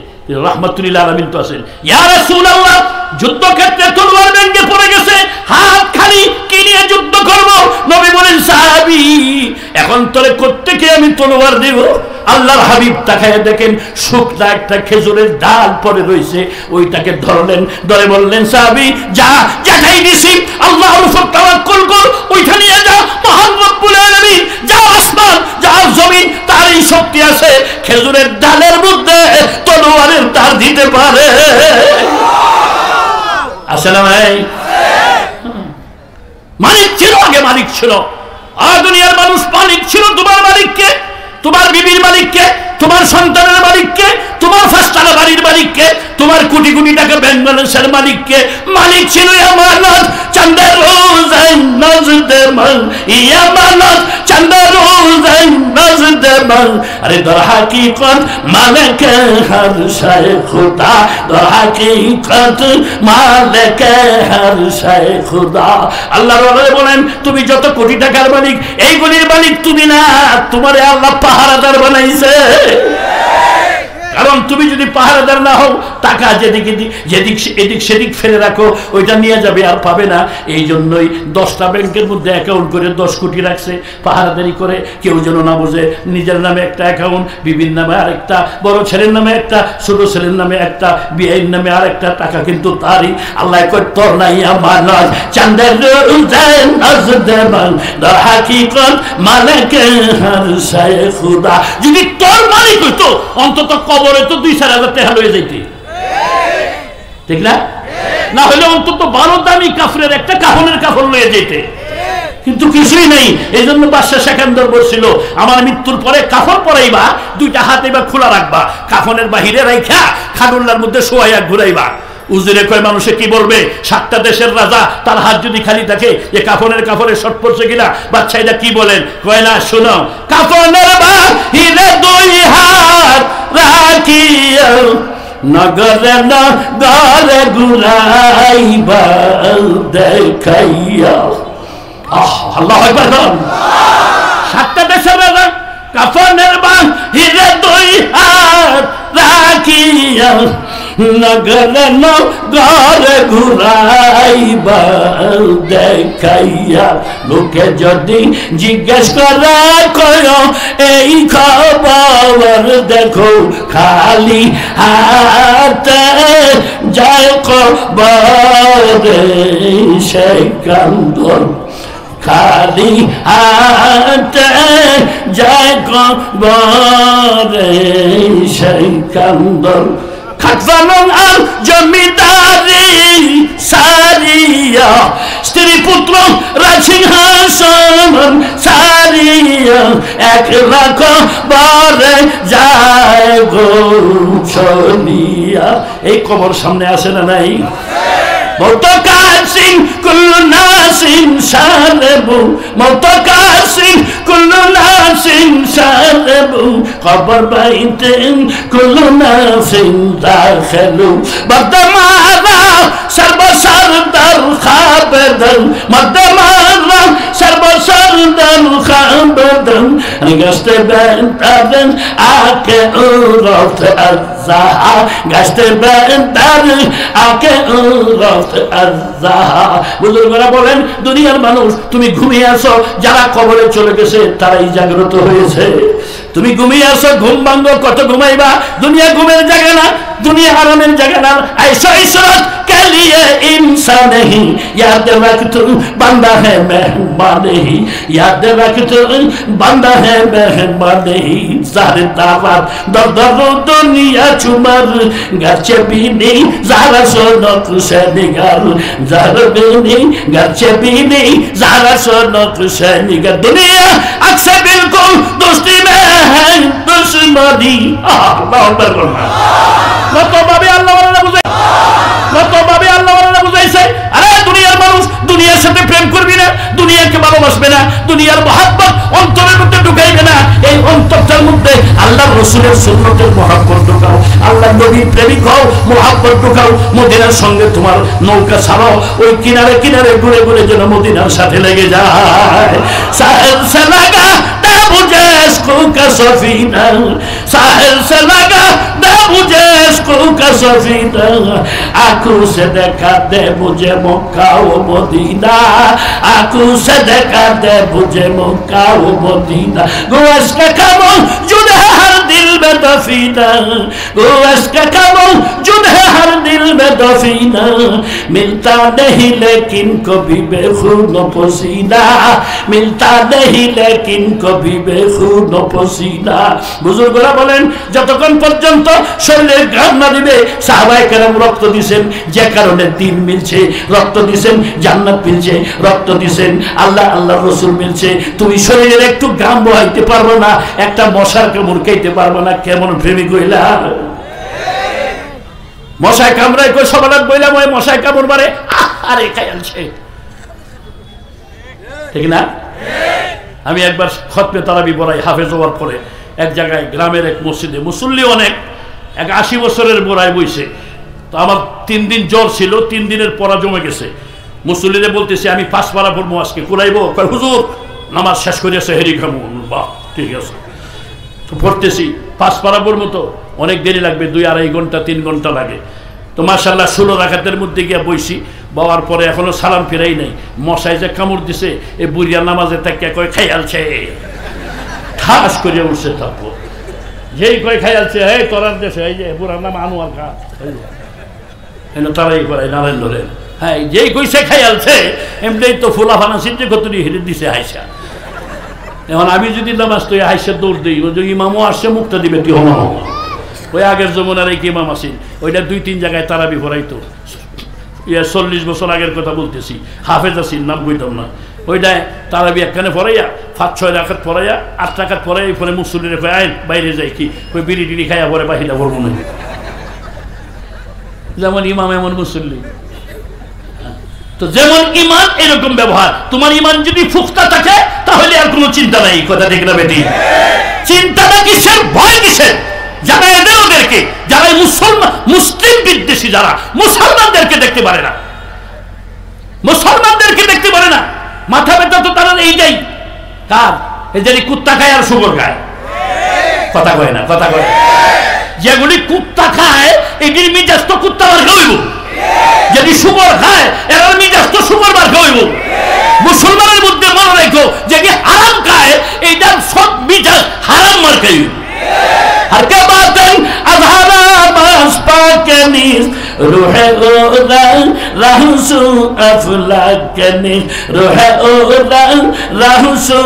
রাহমাতুল্লিল আলামিন তো আছেন, ইয়া রাসূলুল্লাহ যুদ্ধক্ষেত্রে তলোয়ার ভেঙে পড়ে গেছে, হাত খালি কি নিয়ে যুদ্ধ করব? নবী বলেন, সাহাবী এখন তোরে কোত্থেকে আমি তলোয়ার দেব? আল্লাহর হাবিব তাকায় দেখেন শুকনা একটা খেজুরের ডাল পড়ে রয়েছে, ওইটাকে ধরলেন, ধরে বললেন, সাহাবী যা, যেটাই দিছি আল্লাহর উপর তাওয়াক্কুল কর, ওইটা নিয়ে যা। মহান রব্বুল আলামিন যা আসমান যা জমিন তার এই শক্তি আছে, খেজুরের ডালের মধ্যে তলোয়ারের ধার দিতে পারে। আসলে ভাই মালিক ছিল, আগে মালিক ছিল। আর দুনিয়ার মানুষ মালিক ছিল, তোমার মালিককে তোমার বিবির মালিক কে? তোমার সন্তানের মালিক কে? তোমার ফাঁসতলা বাড়ির মালিক কে? তোমার কোটি কোটি টাকা ব্যাংক ব্যালেন্সের মালিক কে? মালিক ছিল আমানত চাঁদের রোজায় নজদে মাল, আমানত চাঁদের রোজায় নজদে মাল। আরে দর হাকিকত মালিক হর শায় খুদা, দর হাকিকত মালিক হর শায় খুদা। আল্লাহর ওয়ালি বলেন তুমি যত কোটি টাকার মালিক, এইগুলির মালিক তুমি না, তোমারে আল্লাহ পাহারাদার বানাইছে। কারণ তুমি যদি পাহারাদার না হও, টাকা যেদিক এদিক সেদিক ফেলে রাখো, ওইটা নিয়ে যাবে আর পাবে না। এই জন্যই 10টা ব্যাংকের মধ্যে অ্যাকাউন্ট করে 10 কোটি রাখছে, পাহারাদারি করে। কেউ যেন না বোঝে নিজের নামে একটা অ্যাকাউন্ট, বিবির নামে আরেকটা, বড় ছেলের নামে একটা, ছোট ছেলের নামে একটা, বিয়ের নামে আরেকটা। টাকা কিন্তু তারই। আল্লাহ কয় তোর নাই আমার নয়, চাঁদের রোজায় নজদে মাল, দর হাকিকত মালিক হর শায় খুদা। যদি তোর মালিক হইতো অন্তত কবরে তো 2-4 হাজার টাকা লয়ে যাইতে, ঠিক না? না হলে অন্তত 12 দামি কাফনের একটা কাফনের কাফন লয়ে যেতে। কিন্তু কিছুই নেই। এই জন্য বাদশাহ সেকান্দর বলছিল আমার মৃত্যুর পরে কাফন পরাইবা, 2টা হাত এবার খোলা রাখবা, কাফনের বাহিরে রাইখা খানুল্লার মধ্যে শোয়াইয়া ঘুরাইবা। উজিরে কয় মানুষে কি বলবে? 7টা দেশের রাজা, তার হাত যদি খালি থাকে, যে কাফনের শর্ট পড়ছে কিনা। বাদশাহীরা কি বলেন? কয় না, শুনো, কাফনের বাহিরে 2 হাত রাখিয়া নগরে নগরে ঘুরাইবা দেখাইয়া। আল্লাহু আকবার। 7টা দেশের রাজা কাফনের বাহিরে 2 হাত রাখিয়া নগরে নগরে ঘুরাইবা দেখাইয়া। লোকে যদি জিজ্ঞেস করে কয় এই খবর দেখো, খালি হাতে যায় কবরে সেকান্দর, খালি হাতে যায় কবরে সেকান্দর। খাজনান আর জমিদারি সারিয়া, স্ত্রী পুত্র রাজসিংহাসন সারিয়া, 1 লাখ বারে যায় গো চলিয়া। এই কবর সামনে আসে না নাই? মতকাসিম কুল্লু নাসিম সালেবু, মতকাসিম কুল্লু নাসিম সালেবু, কবর বাইতে কুল্লু নাসিম দাখিলু। বদমারা সর্বসরদার খাবদন, বদমারা সর্বসরদার খাবদন, গস্তে বেন্তারেন আকে উরত আযহা, গস্তে বেন্তারেন আকে উরত আযহা। বুজুর্গরা বলেন দুনিয়ার মানুষ তুমি ঘুমিয়ে আসো, যারা কবরে চলে গেছে তারাই জাগ্রত হয়েছে। তুমি ঘুমিয়ে আসো, ঘুম ভাঙ্গো, কত ঘুমাইবা? দুনিয়া ঘুমের জায়গা না, দুনিয়া আরামের জায়গা না। ऐसा इशरत के लिए इंसान नहीं, याद रख तू बंदा है मेहमान नहीं, याद रख तू बंदा है मेहमान नहीं। ज़ाहिर दावत दर दर दुनिया चुमर, गरचे भी नहीं ज़ारा सोनो कुसे निगार, ज़ारा भी नहीं गरचे भी नहीं ज़ारा सोनो कुसे निगार। दुनिया अक्सर बिल्कुल दोस्ती में है दुश्मनी। अल्लाह अकबर। কতভাবে আল্লাহ ওয়ালা বুঝাই, কতভাবে আল্লাহ ওয়ালা বুঝাইছে। আরে দুনিয়ার মানুষ দুনিয়ার সাথে প্রেম করবি না, দুনিয়াকে ভালোবাসবে না, দুনিয়ার মহব্বত অন্তরের মধ্যে ঢুকাইবে না। এই অন্তরটার মধ্যে আল্লাহর রাসূলের সুন্নতের মহব্বত ঢুকাও, আল্লাহর নবীর প্রেমিক হও, মহব্বত ঢুকাও। মদিনার সঙ্গে তোমার নৌকা ছাড়াও, ওই কিনারে কিনারে ঘুরে ঘুরে যেন মদিনার সাথে লেগে যায়। সাহেল সে লাগা তা বুঝে ইসকো কা সফিনা, সাহেল সে লাগা তা বুঝে ইসকো কা সফিনা, আঁখোं से देखा दे मुझे मक्का व मदीना, आंखों से देखा दे मुझे मक्का व मदीना। गोश का कमल जुद है हर दिल में दफीना, गोश का कमल जुद है हर दिल में दफीना। मिलता नहीं लेकिन कभी बेखून पसीना, मिलता नहीं लेकिन कभी बेखून पसीना। বুজুর্গরা বলেন যতক্ষণ পর্যন্ত শরীরে ঘাম না দিবে, সাহাবায়ে কেরাম রক্ত দিবেন যে কারণে দিন মিলছে, রক্ত দিবেন জান্নাত মিলছে, রক্ত দিবেন আল্লাহ আল্লাহর রাসূল মিলছে। তুমি শরীরের একটু ঘাম বহাইতে পারবে না, একটা মশার কামড় খাইতে পারবে না, কেমন প্রেমিক হইলা? মশায় কামড়ায় কই সবালাত বইলাম ওই মশায় কামড় মারে, আরে খাইলছে, ঠিক না? আমি একবার খতমে তারাবি পড়াই হাফেজ হওয়ার পরে এক জায়গায় গ্রামের এক মসজিদে, মুসল্লি অনেক, এক 80 বছরের বোরায় বইছে। তো আমার 3 দিন জ্বর ছিল, 3 দিনের পড়া জমে গেছে। মুসল্লিরে বলতেছি আমি 5 পারা পড়বো আজকে, কুলাইবো? কয় হুজুর নামাজ শেষ করেছে হেরি খামু। বাহ ঠিক আছে। তো পড়তেছি 5 পারা পড়বো, তো অনেক দেরি লাগবে, 2-2.5 ঘন্টা 3 ঘন্টা লাগে। তো মাশাআল্লাহ 16 রাকাতের মধ্যে গিয়া বইছি, বাবার পরে এখনো সালাম ফিরাই নাই। মশাই যে কামড় দিছে, এই বুড়িয়া নামাজে তাকে কয় খাইয়ালছে, ঠাস করে উঠছে থাকবো। যেই কয় খাইয়ালছে, এই তোরার দেশে এই যে বুড়ার নাম আনোয়ার খা, তারাই করে নারায়ণ ধরেন, হ্যাঁ যেই কইছে খাইয়ালছে এমনি তো ফুলা ফানা সিদ্ধে কতটি হেরে দিছে হাইসা। এখন আমি যদি নামাজ তো হাইসা দৌড় দিই, ওই যে ইমামও আসছে মুক্তা দিবে তুই হমা, ওই আগের যমুনার এক ইমাম আছেন, ওইটা 2-3 জায়গায় তারাবি পড়াইতো, 40 বছর আগের কথা বলতেছি, হাফেজ আছেন নাম কইতাম না। ওইটায় তারাবি একখানে পড়াইয়া 5-6 রাকাত পড়াইয়া 8 রাকাত পড়াই পরে মুসল্লিরে কয় আইন বাইরে যাই, কি ওই বিড়ি টিড়ি খাইয়া পরে বাহিরা পড়বো না। যেমন ইমাম এমন মুসল্লি, তো যেমন ইমান এরকম ব্যবহার। তোমার ইমান যদি ফুক্তা থাকে তাহলে আর কোনো চিন্তা নাই, কথা ঠিক না বেটি? চিন্তাটা কিসের, ভয় কিসের? যারা এদের ওদেরকে, যারা মুসলিম বিদ্বেষী, যারা মুসলমানদেরকে দেখতে পারে না, মুসলমানদেরকে দেখতে পারে না, মাথা ব্যথা তো তারা এইটাই। কার? এই যে কুত্তা খায় আর শুকর খায়, কথা কয় না, কথা কয়। যেগুলি কুত্তা খায় এটির মিজাজ তো কুত্তা বার খাইব, যদি শুকর খায় এর মিজাজ তো শুকর বার খাইব। মুসলমানের মধ্যে মনে রেখো, যদি হারাম খায় এইটার সব মিজাজ হারাম মার খাইব। हर के बातन अधारा बस पाकनीस रूहे ओरा रहसु अफलाकनीस रूहे ओरा रहसु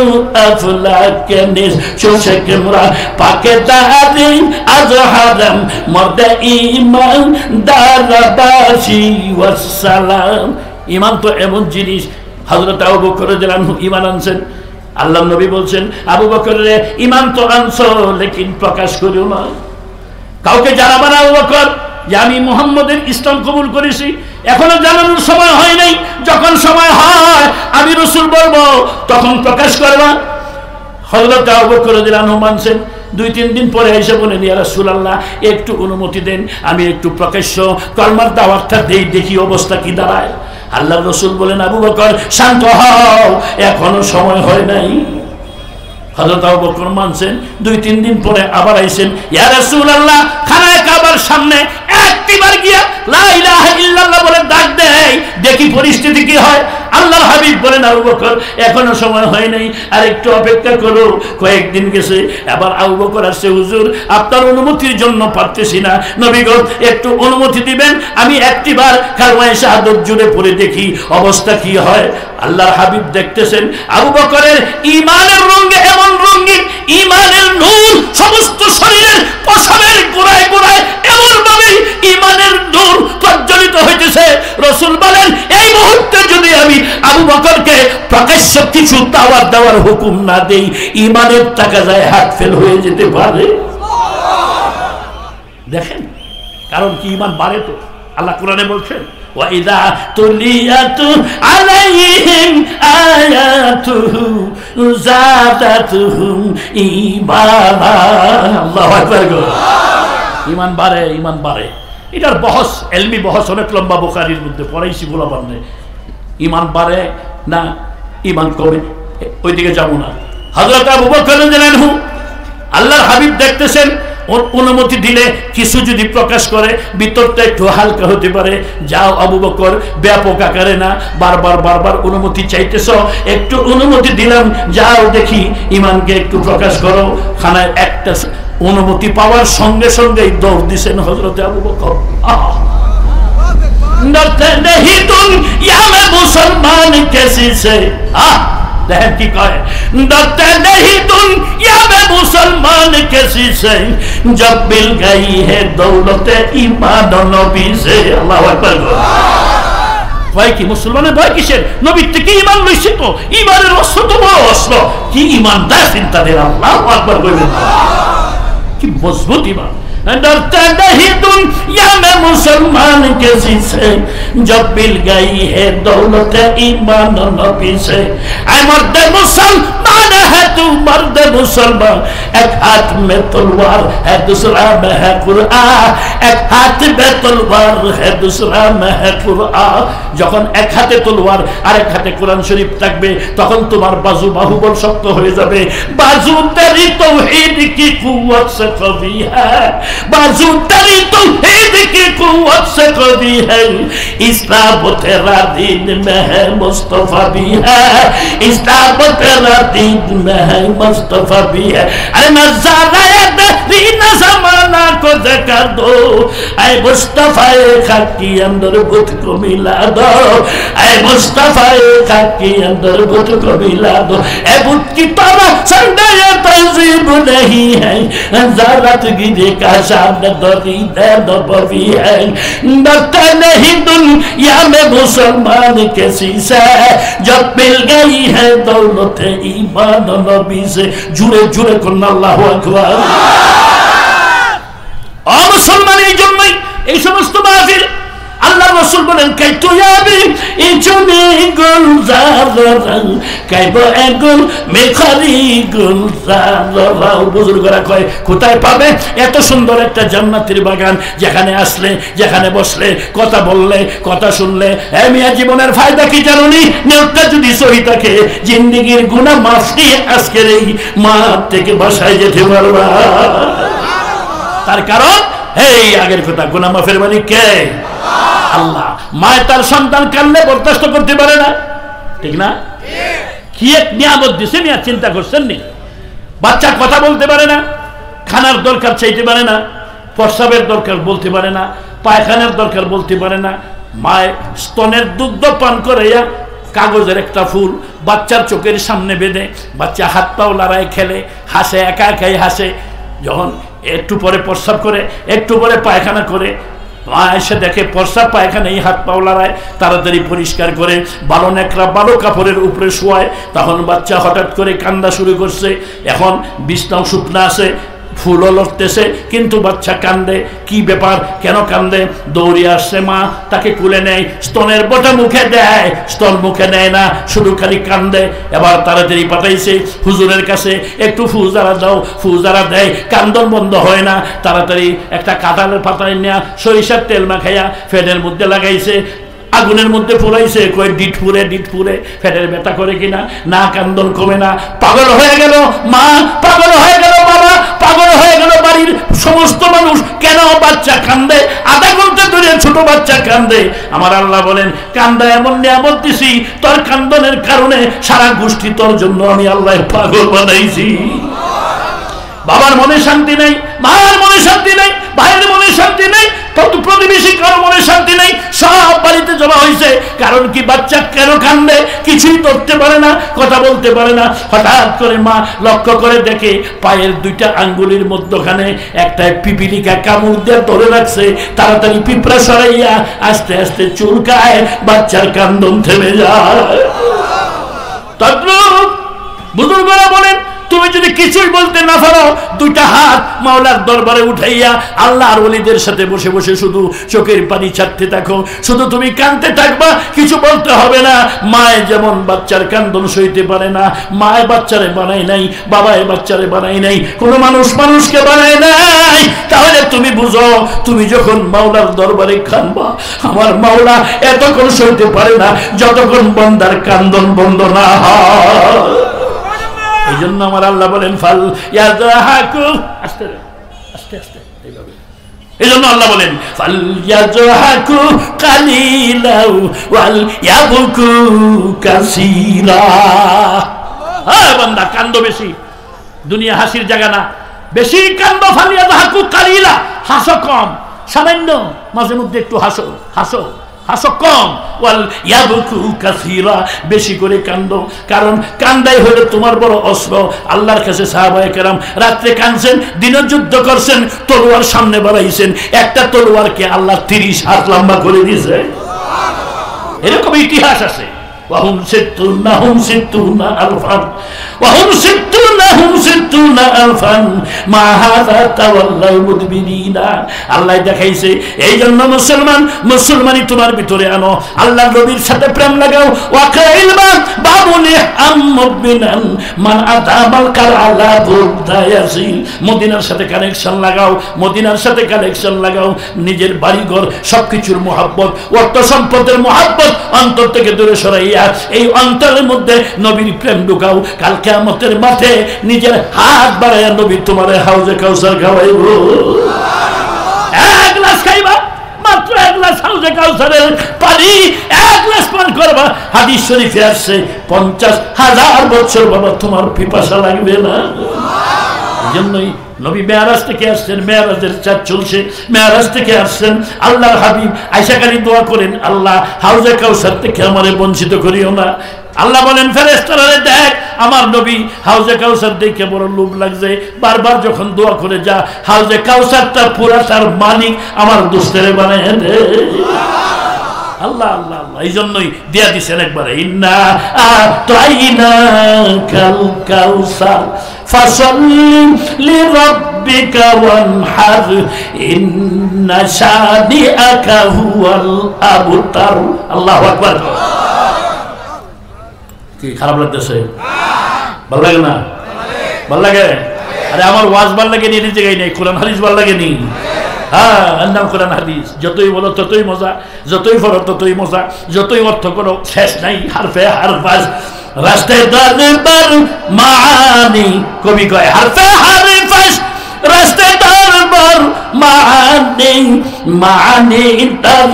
अफलाकनीस शोशक मुरा पाके दादी अजहरम मर्द ईमान दारबाशी वस्सलाम। ईमान तो एमन जिनिस, हजरत अबू बकर রাদিয়াল্লাহু আনহু ঈমান আনছেন। আল্লাহ নবী বলছেন, আবু বকর রে ঈমান তো আনছো লেকিন প্রকাশ করো না। কাউকে জানাবা না আবু বকর যে আমি মুহাম্মদের ইসলাম কবুল করেছি, এখনো জানানোর সময় হয় নাই। যখন সময় হয় আমি রাসূল বলবো তখন প্রকাশ করবা। হযরত আবু বকর রাদিয়াল্লাহু আনহু মানছেন। 2-3 দিন পরে এসে বলেন, ইয়া রাসূলুল্লাহ একটু অনুমতি দেন, আমি একটু প্রকাশ্য কলমার দাওয়াতটা দেই, দেখি অবস্থা কি দাঁড়ায়। আল্লাহর রাসূল বলেন, আবু বকর শান্ত হও, এখনো সময় হয় নাই। হযরত আবু বকর মানছেন। 2-3 দিন পরে আবার আইছেন, ইয়া রাসূলুল্লাহ খানায়ে কাবার সামনে একবার গিয়া লা ইলাহা ইল্লাল্লাহ বলে ডাক দেয়, দেখি পরিস্থিতি কি হয়। আল্লাহর হাবিব বলেন, আবু বকর এখনো সময় হয় নাই, আর একটু অপেক্ষা করো। কয়েকদিন গেছে, আবার আবু বকর আসছে, হুজুর আপনার অনুমতির জন্য পারতেছি না, নবী গো একটু অনুমতি দিবেন, আমি একটিবার কালমায়ে শাহাদাত জুড়ে পড়ে দেখি অবস্থা কি হয়। আল্লাহর হাবিব দেখতেছেন আবু বকরের ঈমানের রঙে এমন রঙিন, ঈমানের নূর সমস্ত শরীরের পশমের গোড়ায় গোড়ায় এমন ভাবে ঈমানের নূর প্রজ্বলিত হইতেছে। রাসূল বলেন, এই মুহূর্তে যদি আমি আবু বকরকে প্রকাশ্য কিছু দাওয়াত দেওয়ার হুকুম না দেই, ঈমানের টাকা যায় হাত ফেল হয়ে যেতে পারে। দেখেন কারণ কি, ঈমান বাড়ে তো। আল্লাহ কোরআনে বলছেন, وَإِذَا تُلِيَتْ عَلَيْهِمْ آيَاتُهُ زَادَتْهُمْ إِيمَانًا। আল্লাহু আকবার। ঈমান বাড়ে, ঈমান বাড়ে। এটার বহস, ইলমি বহস অনেক লম্বা, বুখারীর মধ্যে পড়াইছি বলা বান্দে। ঈমান বাড়ে না ঈমান কমে, ওইদিকে যাব না। হযরত আবু বকর রাদিয়াল্লাহু আনহু আল্লাহর হাবিব দেখতেছেন, অনুমতি দিলে কিছু যদি প্রকাশ করে ভিতরটা একটু হালকা হতে পারে। যাও আবু বকর, ব্যাপক আকারে না, বারবার বারবার অনুমতি চাইতেছ, একটু অনুমতি দিলাম, যাও দেখি ঈমানকে একটু প্রকাশ করো। খানায় একটা অনুমতি পাওয়ার সঙ্গে সঙ্গেই দৌড় দিছেন হযরত আবু বকর। नहीं दुनिया में मुसलमान कैसी से দেখেন কি কয়, डरते नहीं दुनिया में मुसलमान किसी से जब मिल गई है दौलत ईमान नबी से। अल्लाहु আকবার। ভয় কি? মুসলমানের ভয় কিসের? নবীর থেকে ঈমান লইছে তো, ঈমানের অস্ত্র তো বড় অস্ত্র। কি ঈমানদার চিন্তা দেন। আল্লাহু আকবার বলবেন, কি মজবুত ঈমান। डरते नहीं दुनिया में मुसलमान किसी से जब मिल गई है दौलत ईमान नबी से। ऐ मर्द मुसलमान है तू मर्द मुसलमान, एक हाथ में तलवार है दूसरा में है कुरान, एक हाथ में तलवार है दूसरा में है कुरान। যখন এক হাতে তলোয়ার আর এক হাতে কোরআন শরীফ থাকবে তখন তোমার বাজু বাহুবল শক্ত হয়ে যাবে। বাজু তেরি তৌহিদ কি কুওয়াত সে কবি হ্যায়, बाजू तेरी तौहीद की कुव्वत से कभी है। इस्लाम तेरा दीन में है मुस्तफा भी है, इस्लाम तेरा दीन में है मुस्तफा भी है। अरे नज़ारा दीन ज़माना को देखा दो, ऐ मुस्तफा खाक के अंदर बुत को मिला दो, ऐ मुस्तफा खाक के अंदर बुत को मिला दो। ऐ बुत की तरह संडे तहजीब नहीं है, ज़ारत गिरे का दरी दर्द बवी है। डरते नहीं दुनिया में मुसलमान किसी से जब मिल गई है दौलत ईमान नबी से। जुड़े जुड़े করুন আল্লাহু আকবার। ও মুসলমান, এই জন্যই এই সমস্ত মাহফিল আল্লাহ রাসূল বলেন কাইতু ইয়াবি ইজুনি গুলজারা কাইবো এগুল মেখারি গুলজারা। বুজুর্গরা কয় কোথায় পাবে এত সুন্দর একটা জান্নাতের বাগান, যেখানে আসলে যেখানে বসলে কথা বললে কথা শুনলে এ মিয়া জীবনের ফায়দা কি জানুনি? নিয়তটা যদি সহি থাকে জিন্দেগীর গুনাহ মাফ দিয়ে আজকের এই মাঠ থেকে বাসায় যেতে পারবা। তার কারণ এই আগের কথা, গুনাহ মাফের মালিক কে? আল্লাহ। মায় তার সন্তান কানলে বরদাস্ত করতে পারে না, ঠিক না? কি এক নিয়ামত দিছে মিয়া, চিন্তা করছেন নি? বাচ্চা কথা বলতে পারে না, খানার দরকার চাইতে পারে না, প্রস্রাবের দরকার বলতে পারে না, পায়খানার দরকার বলতে পারে না। মায় স্তনের দুগ্ধ পান করাইয়া কাগজের একটা ফুল বাচ্চার চোখের সামনে বেঁধে বাচ্চা হাত পাও লড়াই খেলে হাসে, একা একাই হাসে। যখন একটু পরে প্রস্রাব করে একটু পরে পায়খানা করে, মা এসে দেখে প্রস্রাব পায়খানা এই হাত পাও লড়ায়, তাড়াতাড়ি পরিষ্কার করে ভালো নেকড়া ভালো কাপড়ের উপরে শোয়ায়। তখন বাচ্চা হঠাৎ করে কান্দা শুরু করছে। এখন বিছনাও শুকনা আছে, ফুলও লড়তেছে, কিন্তু বাচ্চা কান্দে। কি ব্যাপার, কেন কান্দে? দৌড়ে আসছে মা, তাকে কুলে নেয়, স্তনের বটা মুখে দেয়, স্তন মুখে নেয় না, শুধু খালি কান্দে। এবার তাড়াতাড়ি পাঠাইছে হুজুরের কাছে, একটু ফুজারা দাও। ফুজারা দেয়, কান্দন বন্ধ হয় না। তাড়াতাড়ি একটা কাঁঠালের পাতায় নেয়া সরিষার তেল মাখাইয়া ফ্যানের মধ্যে লাগাইছে, আগুনের মধ্যে পোড়াইছে। কই ডিট পুরে ফ্যানের ব্যথা করে কিনা? না, কান্দন কমে না। পাগল হয়ে গেল মা, পাগল হয়ে গেল বাবা, পাগল হয়ে গেল বাড়ির সমস্ত মানুষ। কেন বাচ্চা কান্দে? আধা ঘন্টা ধরে ছোট বাচ্চা কান্দে। আমার আল্লাহ বলেন কান্দা এমন নিয়ামত দিছি, তোর কান্দনের কারণে সারা গোষ্ঠী তোর জন্য আমি আল্লাহ পাগল বানাইছি। বাবার মনে শান্তি নেই, মায়ের মনে শান্তি নেই, ভাইয়ের মনে শান্তি নেই, প্রতিবেশী কারো মনে শান্তি নেই, সব বাড়িতে জমা হয়েছে। কারণ কি? বাচ্চা কেন কান্দে? কিছুই করতে পারে না, কথা বলতে পারে না। হঠাৎ করে মা লক্ষ্য করে দেখে পায়ের দুইটা আঙ্গুলির মধ্যখানে একটা পিপিলিকা কামড় দিয়ে ধরে রাখছে। তাড়াতাড়ি পিঁপড়া সরাইয়া আস্তে আস্তে চুলকায়, বাচ্চার কান্দন থেমে যায়। তদ্রূপ বুজুর্গরা বলেন তুমি যদি কিছুই বলতে না পারো, দুইটা হাত মাওলার দরবারে উঠাইয়া আল্লাহর ওলিদের সাথে বসে বসে শুধু চোখের পানি ছাড়তে থাকো, শুধু তুমি কাঁদতে থাকবা, কিছু বলতে হবে না। মায় যেমন বাচ্চার কান্দন সইতে পারে না, মায় বাচ্চারে বানায় নাই, বাবায় বাচ্চারে বানায় নাই, কোনো মানুষ মানুষকে বানায় নাই। তাহলে তুমি বুঝো, তুমি যখন মাওলার দরবারে কাঁদবা, আমার মাওলা এতক্ষণ সইতে পারে না যতক্ষণ বান্দার কান্দন বন্ধ না হয়। এই জন্য আমার আল্লাহ বলেন ফাল ইয়াজহাকু, আস্তে আস্তে আস্তে এইভাবে। এই জন্য আল্লাহ বলেন ফাল ইয়াজহাকু কালিলাউ ওয়াল ইয়াবকু কাসীরা। হ্যাঁ বান্দা, কান্দো বেশি, দুনিয়া হাসির জায়গা না, বেশি কান্দো। ফাল ইয়াজহাকু কালিলা, হাসো কম, সামান্য, মাঝে মধ্যে একটু হাসো, হাসো, হাসো কম, ওয়াল ইয়াবকু কাসীরা, বেশি করে কান্দো, কারণ কান্দাই হলো তোমার বড় অস্ত্র। আল্লাহর কাছে সাহাবায়ে কেরাম রাত্রে কাঁদছেন, দিনে যুদ্ধ করছেন, তলোয়ার সামনে বাড়াইছেন, একটা তলোয়ারকে আল্লাহ 30 হাত লম্বা করে দিয়েছে। এরকম ইতিহাস আছে। وهم ستون ألفا ما هذا تولوا مدبرين। আল্লাহ দেখাইছে এই জন্য মুসলমানি তোমার ভিতরে আনো, আল্লাহর নবীর সাথে প্রেম লাগাও। ওয়াকাইল বাবুনি আমবিনান মান আদামাল কালা বুদায়াসি, মদিনার সাথে কানেকশন লাগাও, মদিনার সাথে কানেকশন লাগাও। নিজের বাড়িঘর সবকিছুর মহব্বত, অর্থ সম্পদের মহব্বত অন্তর থেকে দূরে সরাইয়া এই অন্তরের মধ্যে নবীর প্রেম ঢুকাও। কাল কিয়ামতের মাঠে নিজের হাত বাড়াইয়া নবী তোমার হাউজে কাউসার খাওয়াইব। এক গ্লাস খাইবা, মাত্র এক গ্লাস হাউজে কাউসারের পানি এক গ্লাস পান করবা। হাদিস শরীফে আসছে 50,000 বছর বাবা তোমার পিপাসা লাগবে না। এজন্যই নবী মেরাজ থেকে আসছেন, মেরাজের চাঁদ চলছে, মেরাজ থেকে আসছেন। আল্লাহর হাবিব আয়েশা কালী দোয়া করেন, আল্লাহ হাউজে কাউসার থেকে আমারে বঞ্চিত করিও না। আল্লাহ বলেন ফেরেশতারা দেখ আমার নবী হাউজে কাউসার দেখে বড় লোভ লাগছে, বারবার যখন দোয়া করে যা হাউজে কাউসারটা পুরা তার মালিক আমার দোস্তেরে বানায় দে। আল্লাহ আল্লাহ আল্লাহ, এই জন্যই দিয়া দিচ্ছেন একবারে, ইন্না আতাইনাকাল কাউসার ফাসাল্লি লিরাব্বিকা ওয়ানহার ইন্না শানিআকা হুয়াল আবতার। আল্লাহু আকবার। কি খারাপ লাগতেছে? ভালো লাগে না? ভালো লাগে? আরে আমার ওয়াজ ভালো লাগে নি, নিজে গাই নাই, কোরআন হাদিস ভালো লাগে নি। হ্যাঁ, নাম কোরআন হাদিস, যতই বলো ততই মজা, যতই পড়ো ততই মজা, যতই অর্থ করো শেষ নাই। হারফে হারফাস রাস্তায় দরবার মানি, কবি কয় হারফে হারফাস রাস্তায় দরবার মানি, মানি দর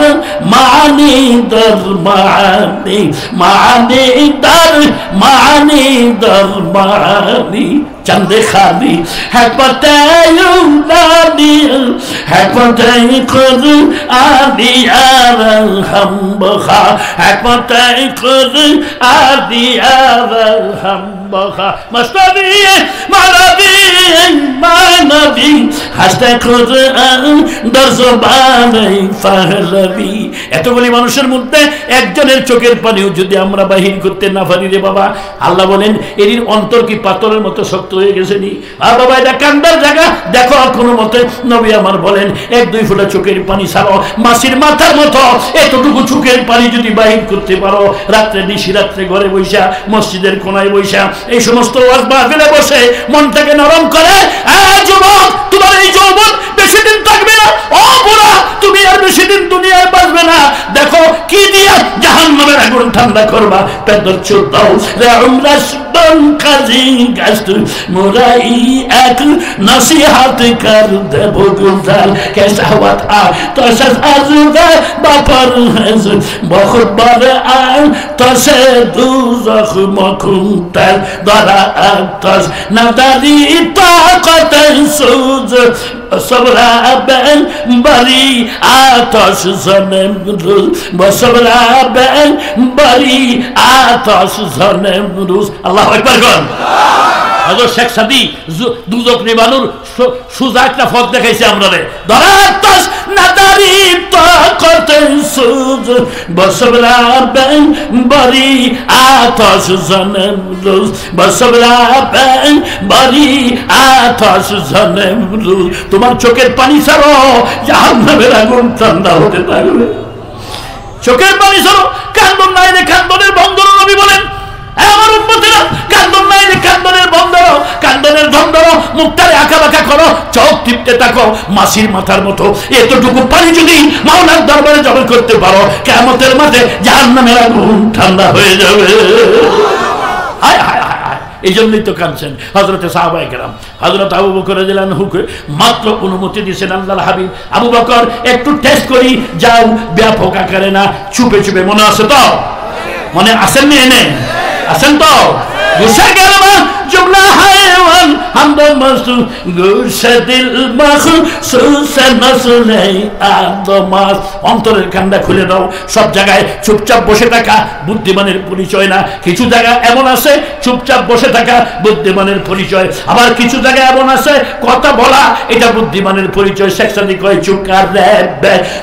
মানি দর মানি, মানি দর মানি দর মানি। চন্দে খালি है बतायूनी है बताई खुद आदि हम बखा है बताई खुद आदि हम बखा मस्तवी मानवी मानवी हस्ते खुद दर जुबाने पहलवी। এতগুলি মানুষের মধ্যে একজনের চোখের পানিও যদি আমরা বাহির করতে না পারি রে বাবা, আল্লাহ বলেন এর অন্তর কি পাথরের মতো শক্ত হয়ে গেছে নি? আর বাবা এটা কান্দার জায়গা, দেখো কোনো মতে নবী আমার বলেন 1-2 ফোঁটা চোখের পানি ছাড়ো, মাসির মাথার মতো এতটুকু চোখের পানি যদি বাহির করতে পারো, রাত্রে নিশি রাত্রে ঘরে বৈশা, মসজিদের কোনায় বৈশা, এই সমস্ত ওয়াজ মাহফিলে বসে মনটাকে নরম করে, যুবক তোমার এই যৌবন বেশি দিন থাকবে না, ও বুড়া তুমি আর বেশি দিন দুনিয়ায় বাঁচবে না। দেখো কি দিয়া জাহান্নামের আগুন ঠান্ডা করবা। পেদর চুদাও রে উমরা সুদন কাজী গাস্ত মুরাই এক নসিহত কর দেব গুজার কে শাহওয়াত আ তোসে আজবা বাপর হজ বহুত বড় আ তোসে দুজখ মখুতার দরা আতস নাদারি তাকত সুজ সবরা বেন বলি আতস জনম রুজ বসবরা বেন বলি আতস জনম রুজ। আল্লাহু আকবার কোন। হযরত শেখ সাদি দুজক নিবানুর সুজা একটা ফক দেখাইছে আমরা রে, ধরা আতস নাদারি তাকত সুজ বসবরা বেন বলি আতস জনম রুজ বসবরা বেন বলি আতস জনম রুজ। তোমার চোখের পানি ছাড়ো, জাহান্নামের আগুন ঠান্ডা হতে থাকবে। চোখের পানি ছাড়ো, কান্দন নাই রে কান্দনের বন্ধন। নবী বলেন আমার উম্মতেরা কান্দন নাই রে কান্দনের বন্ধন, কান্দনের বন্ধন মুখটারে আঁকা বাঁকা করো, চোখ টিপতে থাকো মাসির মাথার মতো। এতটুকু পানি যদি মাওলার দরবারে জমা করতে পারো, কিয়ামতের মাঠে জাহান্নামের আগুন ঠান্ডা হয়ে যাবে। হায় হায় হায়, এই জন্যই তো কাঁদছেন হযরতে সাহাবায়ে কেরাম। হযরত আবু বকর রাদিয়াল্লাহু আনহুকে মাত্র অনুমতি দিয়েছেন আল্লাহর হাবিব, আবু বকর একটু টেস্ট করি যাও, ব্যাপক আকারে না, চুপে চুপে। মনে আছে তো? মনে আছেন নি? এনে আছেন তো? গুসা গেল জুমলা হায়ওয়ান হামদ मसू गुस्से दिल मखसूस नस्ले आदम। অন্তরের কান্ডা খুলে দাও। সব জায়গায় চুপচাপ বসে থাকা বুদ্ধিমানের পরিচয় না। কিছু জায়গা এমন আছে চুপচাপ বসে থাকা বুদ্ধিমানের পরিচয়, আবার কিছু জায়গায় এমন আছে কথা বলা এটা বুদ্ধিমানের পরিচয়। শেখ সাদি কয় চুকারে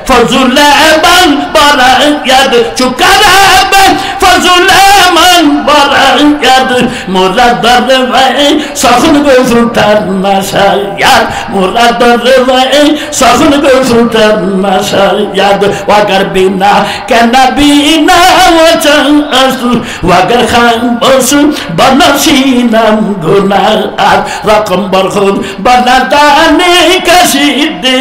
ফজুলেমান বারায়াদ, চুকারে ফজুলেমান বারায়াদ মুরাদার ভাই সখন গোসুতার নাশায়াদ, মুরাদার ভাই সখন গোসুতার নাশায়াদ। ওয়াগার বিনা কেন বিনা ওয়াচান আসু, ওয়াগার খান বসু বনশিনাম গুনার আর রকম বরখুদ বনাদানে কাশিদে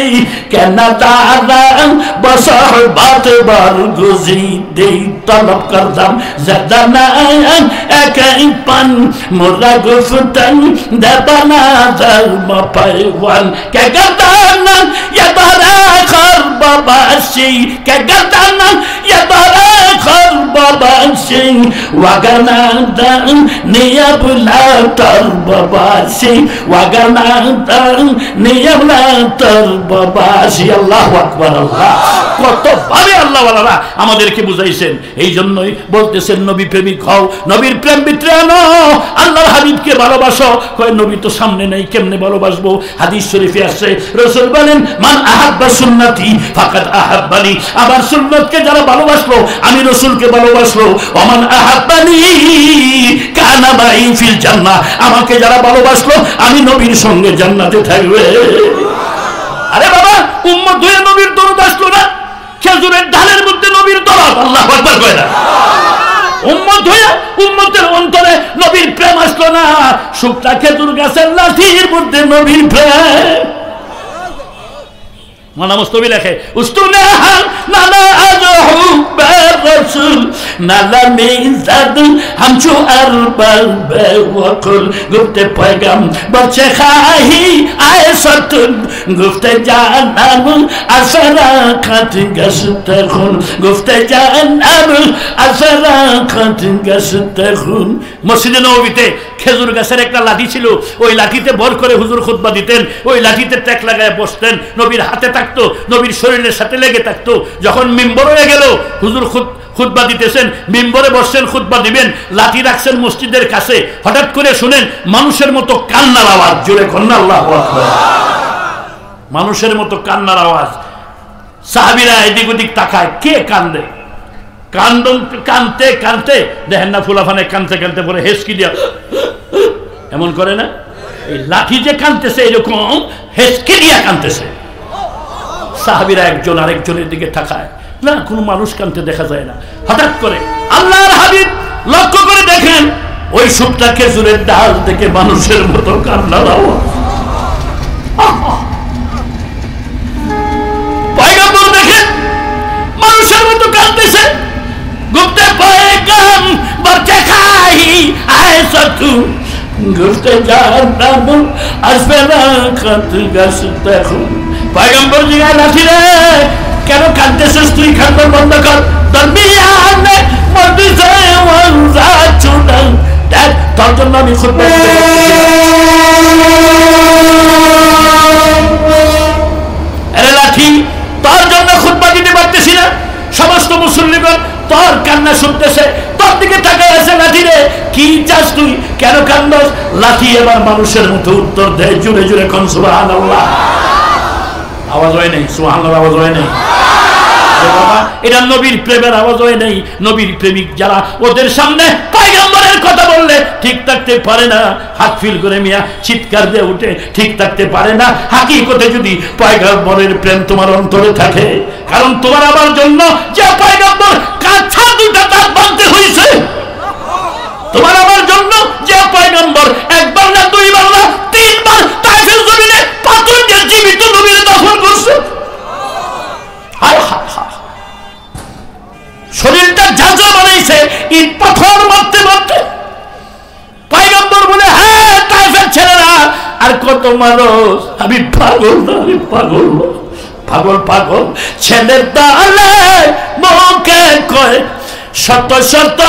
কেন দারাম বসহবাত বরগুজিদে। তলব করদাম জাদানান একাই পান মোরা গুফতান দেবানা ধর্ম পাইওয়ান কে গদানান ইয়াবারা খর বাবাসি, কে গদানান ইয়াবারা খর বাবাসি ওয়াগানা দান নিয়াবুলা তর বাবাসি, ওয়াগানা দান নিয়াবুলা তর বাবাসি। আল্লাহু আকবার। আল্লাহ কত ভাবে আল্লাহ ওয়ালারা আমাদেরকে বুঝাইছেন। এই জন্যই বলতেছেন নবী প্রেমিক হও, নবীর প্রেম ভিতরে আনো, আল্লাহর হাবিবকে ভালোবাসো। কয় নবী তো সামনে নেই, কেমনে ভালোবাসবো? হাদিস শরীফে আছে রাসূল বলেন মান আহাব্বা সুন্নতি ফাকাদ আহাব্বানি, আমার সুন্নতকে যারা ভালোবাসলো আমি রাসূলকে ভালোবাসলো। ওমান আহাব্বানি কানা মাই ফিল জান্নাহ, আমাকে যারা ভালোবাসলো আমি নবীর সঙ্গে জান্নাতে থাকবে। আরে বাবা উম্মত হয়ে নবীর দরদ আসলো না, খেজুরের ডালের মধ্যে নবীর দরদ। আল্লাহু আকবার কয় না? উম্মত হয়ে উম্মতের অন্তরে নবীর প্রেম আসলো না, শুকনা খেজুর গাছের লাঠির মধ্যে নবীর প্রেম। মানা মুস্তবি লেখে উস্তুনা নালা আজহু বারসুল নালা মিজাদ হামচু আরবাল বেওয়াকুল গুফতে পয়গাম বচে খাহি আয়সাতুন গুফতে জানাম আসরা খাত গসতে খুন, গুফতে জানাম আসরা খাত গসতে খুন। মসজিদে নববীতে খেজুর গাছের একটা লাঠি ছিল, ওই লাঠিতে ভর করে হুজুর খুতবা দিতেন, ওই লাঠিতে ট্যাক লাগায় বসতেন, নবীর হাতে থাকতো, নবীর শরীরের সাথে লেগে থাকতো। যখন মিম্বর হয়ে গেল হুজুর খুতবা দিতেছেন, মিম্বরে বসছেন, খুতবা দিবেন, লাঠি রাখছেন মসজিদের কাছে, হঠাৎ করে শুনেন মানুষের মতো কান্নার আওয়াজ। জোরে কন্না আল্লাহু আকবার। মানুষের মতো কান্নার আওয়াজ। সাহাবীরা এদিক ওদিক তাকায়, কে কান্দে? কানতে কানতে দেখেন না ফুলাফানে কানতে কানতে পরে হেসকি দিয়া এমন করে না? এই লাঠি যে কানতেছে এরকম হেসকি দিয়া কানতেছে। সাহাবীরা একজন আরেকজনের দিকে তাকায়, না কোনো মানুষ কানতে দেখা যায় না। হঠাৎ করে আল্লাহর হাবিব লক্ষ্য করে দেখেন ওই শুকনা খেজুরের ডাল থেকে মানুষের মতো কান্নার আওয়াজ। পয়গম্বর দেখেন মানুষের মতো কাঁদতেছে। গুপ্তে পয়গাম বরচে খাহি আয়সাতু গুফতে জানাম আসফালা খাত গাসতে খুন। পয়গম্বর জিজ্ঞাসা লাঠি রে কেন কাঁদতেছিস তুই? কান্না বন্ধ কর। দরমিয়ানে মদিসে ওয়ানজা চুদান দেখ তোর জন্য আমি খুতবা দিতে আরে লাঠি তোর জন্য খুতবা দিতে পারতেছি না। সমস্ত মুসল্লিগণ তোর কান্না শুনতেছে, তোর দিকে তাকায় আছে। লাঠি রে কি চাস তুই? কেন কান্দস? লাঠি এবার মানুষের মতো উত্তর দেয়, জুড়ে জুড়ে কোন সুবহানাল্লাহ। আওয়াজ হয় নাই, সুবহানাল্লাহ আওয়াজ হয় নাই। বাবা এটা নবীর প্রেমের আওয়াজ হয় নাই। নবীর প্রেমিক যারা ওদের সামনে পয়গম্বরের কথা বললে ঠিক থাকতে পারে না, হাত ফিল করে মিয়া চিৎকার দিয়ে উঠে ঠিক থাকতে পারে না। হাকিকতে যদি পয়গম্বরের প্রেম তোমার অন্তরে থাকে, কারণ তোমার আমার জন্য যে পয়গম্বর কাঁচা দুটা দাঁত ভাঙতে হয়েছে, তোমার আমার জন্য যে পয়গম্বর একবার না দুইবার না তিনবার তাইফের জমিনে পাথর দিয়ে জীবিত নবীর দাফন করছে। শরীরটা ঝাঁঝা বানাইছে ইট পাথর মারতে মারতে। পয়গম্বর বলে হ্যাঁ তাইফের ছেলেরা আর কত মানুষ। আমি পাগল না, আমি পাগল পাগল পাগল ছেলের দালে মুখে কয় শত শত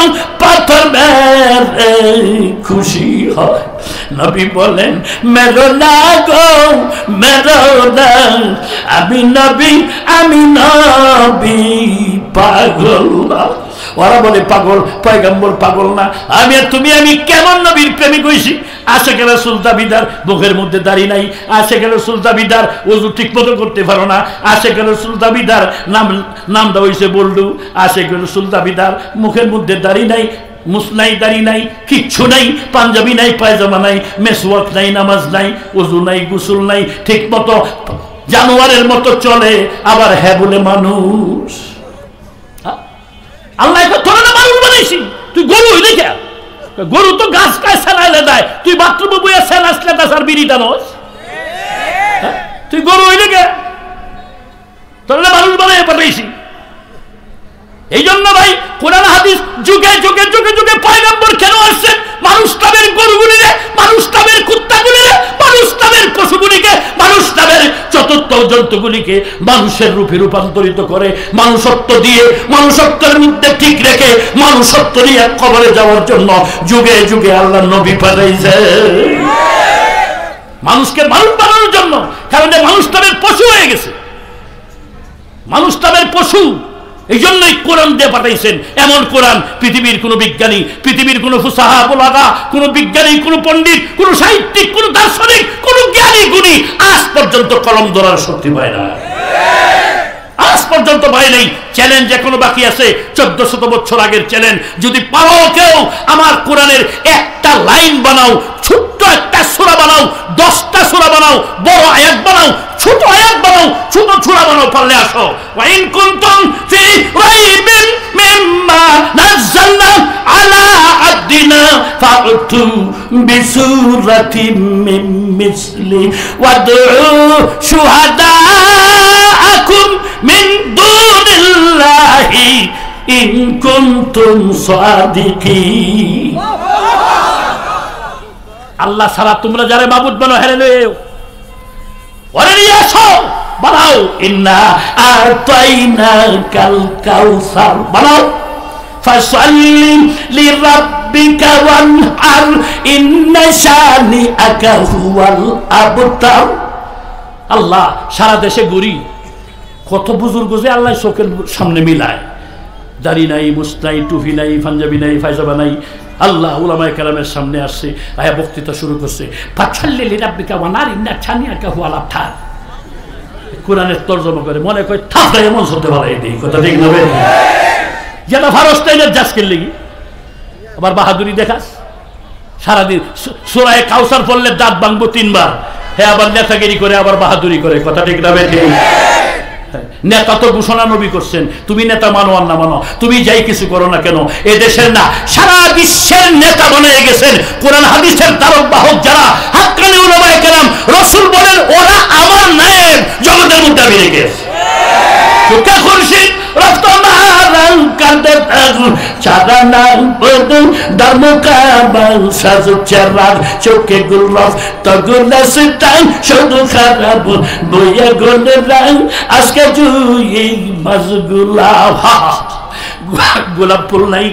পাথর মেরে খুশি হয়। নবী বলেন মেরো না গো মেরো না, আমি নবী পাগল না। ওরা বলে পাগল, পয়গম্বর পাগল না। আমি কেমন নবীর প্রেমিক হইছি? আশেকে রাসূল দাবিদার, মুখের মধ্যে দাড়ি নাই। আশেকে রাসূল দাবিদার, ওযু ঠিক মতো করতে পারো না। আশেকে রাসূল দাবিদার, নামটা হইছে বল্ডু। আশেকে রাসূল দাবিদার, মুখের মধ্যে দাড়ি নাই, মুসনাই, দাড়ি নাই, কিচ্ছু নাই, পাঞ্জাবি নাই, পায়জামা নাই, মেসওয়াক নাই, নামাজ নাই, ওযু নাই, গোসল নাই, ঠিক মতো জানোয়ারের মতো চলে, আবার হ্যাঁ বলে মানুষ। আল্লাহ তোরা না মানুষ বানাইছি, তুই গরু হইলে কে? গরু তো গাছ খায়, সেনাইলে দেয়, তুই বাথরুমে বইয়া সেন আসলে তার বিড়িটা নস, তুই গরু হইলে কে? তোরা না মানুষ বানাই পাঠাইছি। এই জন্য ভাই কোরআন হাদিস যুগে যুগে যুগে যুগে পয়গম্বর কেন আসছেন? মানুষ নামের গরুগুলিরে, মানুষ নামের কুত্তাগুলিরে, মানুষ নামের পশুগুলিকে, মানুষ নামের চতুর্থ জন্তুগুলিকে মানুষের রূপে রূপান্তরিত করে, মানুষত্ব দিয়ে, মানুষত্বের মধ্যে ঠিক রেখে, মানুষত্ব নিয়ে কবরে যাওয়ার জন্য যুগে যুগে আল্লাহ নবী পাঠাইছে মানুষকে মানুষ বানানোর জন্য। কারণ মানুষ নামের পশু হয়ে গেছে, মানুষ নামের পশু। এই জন্যই কোরআন দিয়ে পাঠাইছেন। এমন কোরআন পৃথিবীর কোন বিজ্ঞানী, পৃথিবীর কোন ফুসাহা বুলাগা, কোন বিজ্ঞানী, কোন পণ্ডিত, কোন সাহিত্যিক, কোন দার্শনিক, কোন জ্ঞানী গুণী আজ পর্যন্ত কলম ধরার শক্তি পায় না, আজ পর্যন্ত পায় নাই। চ্যালেঞ্জ এখনো বাকি আছে, 1400 বছর আগের চ্যালেঞ্জ। যদি পারো কেউ আমার কোরআনের একটা লাইন বানাও, ছোট্ট একটা সূরা বানাও, 10টা সূরা বানাও, বড় আয়াত বানাও, ছোট আয়াত বানাও, ছোট সূরা বানাও, পারলে আসো। ওয়া ইন কুনতুম ফি রাইবিন মিম্মা নাযালনা আলা আবদিনা ফাতু বিসূরাতিন মিন মিসলি ওয়াদউ শুহাদাআকুম মিন দুনিল্লাহি ইন কুনতুম সাদিকিন। আল্লাহ ছাড়া তোমরা যারা মাবুদ বানাও হেরে লও, ওরে নিয়ে আসো, বানাও। ইন্না আতাইনাকাল কাউসার বানাও। ফাসাল্লি লিরাব্বিকা ওয়ানহার ইন্না শানিআকা হুয়াল আবতার। আল্লাহ সারা দেশে ঘুরি, কত বুজুর্গ যে আল্লাহ চোখের সামনে মিলায়, দাড়ি নাই, মুস্তাই, টুপি নাই, পাঞ্জাবি নাই, পায়জামা নাই। আল্লাহ উলামায়ে কেরামের সামনে আসছে, আয়া বক্তৃতা শুরু করছে, ফাসাল্লি লিরাব্বিকা ওয়ানহার ইন্না শানিআকা হুয়াল আবতার। কোরআনের তরজমা করে মনে করে থাপড়া এমন হতে পারে, এই কথা ঠিক না? যেটা ফারস্তাইনের জাসকের লেগে আবার বাহাদুরি দেখাস। সারাদিন সূরা কাউসার পড়লে দাঁত ভাঙবো 3 বার, হ্যাঁ আবার নেতাগিরি করে, আবার বাহাদুরি করে, কথা ঠিক না? নেতা তো ঘোষণা নবী করছেন, তুমি নেতা মানো আর না মানো, তুমি যাই কিছু করো না কেন, এ দেশের না সারা বিশ্বের নেতা বানিয়ে গেছেন কোরআন হাদিসের তারক বাহক যারা হাক্কানি উলামায়ে কেরাম। রাসূল বলেন ওরা আমার নায়েব, জগতের মধ্যে আমি রেখে চোখে খুরশিদ রক্ত মারাল কাঁদে চাঁদানা বদু ধর্মকাবাল সাজু চেরার চোখে গুলাব তগুলা সিটাই শুধু খারাপ বইয়া গলে রাং আজকে জুই মাসগুলা। গোলাপ ফুল নাই,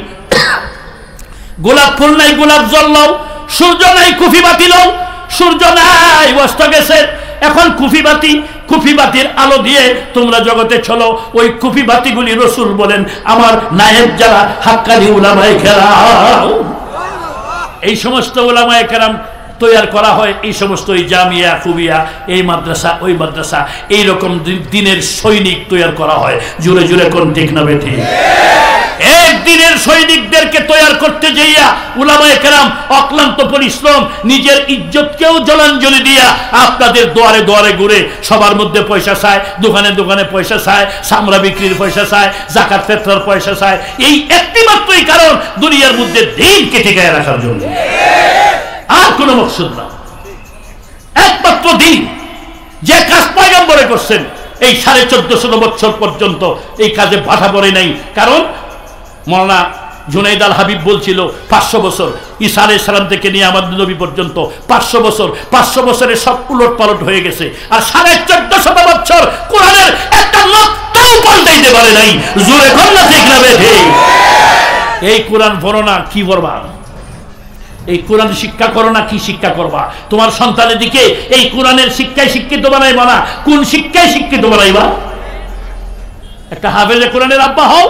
গোলাপ ফুল নাই, গোলাপ জ্বললাও, সূর্য নাই, কুফি বাতি লও, সূর্য নাই, অস্ত গেছে। এখন কুফি বাতির আলো দিয়ে তোমরা জগতে চলো। ওই কুফি বাতিগুলি রাসূল বলেন আমার নায়েব যারা হাক্কানি উলামায়ে কেরাম, এই সমস্ত উলামায়ে কেরাম তৈরি করা হয়। এই সমস্ত এই জামিয়া, কুবিয়া, এই মাদ্রাসা, ওই মাদ্রাসা, এইরকম দিনের সৈনিক তৈরি করা হয়। জুড়ে জুড়ে কোন ঠিক না বেঠি? একদিনের সৈনিকদেরকে তৈরি করতে যাইয়া উলামায়ে কেরাম অক্লান্ত পরিশ্রম, নিজের ইজ্জতকেও জলাঞ্জলি দিয়া আপনাদের দুয়ারে দুয়ারে ঘুরে সবার মধ্যে পয়সা চায়, দোকানে দোকানে পয়সা চায়, চামড়া বিক্রির পয়সা চায়, যাকাত ফিতরার পয়সা চায়। এই একটি মাত্রই কারণ, দুনিয়ার মধ্যে দিনকে টিকায় রাখার জন্য, আর কোন মকসুদ না। একমাত্র দিন। যে কাজ পয়গম্বরে করছেন এই 1450 বছর পর্যন্ত এই কাজে বাধা পড়ে নাই। কারণ মওলানা জুনাইদ আল হাবিব বলছিল 500 বছর, ঈসা আলাইহিস সালাম থেকে নিয়ে আমাদের নবী পর্যন্ত 500 বছর, 500 বছরে সব উলট পালট হয়ে গেছে। আর 1450 বছর কোরআনের একটা নকশাও পাল্টাইতে পারে নাই। জোরে কন্যা ঠিক না বেঠে? এই কোরআন পড়ো না, কি করবা? এই কোরআন শিক্ষা করো না, কি শিক্ষা করবা? তোমার সন্তানের দিকে এই কোরআনের শিক্ষায় শিক্ষিত বানাইবা না, কোন শিক্ষায় শিক্ষিত বানাইবা? একটা হাফেজে কোরআনের আব্বা হও,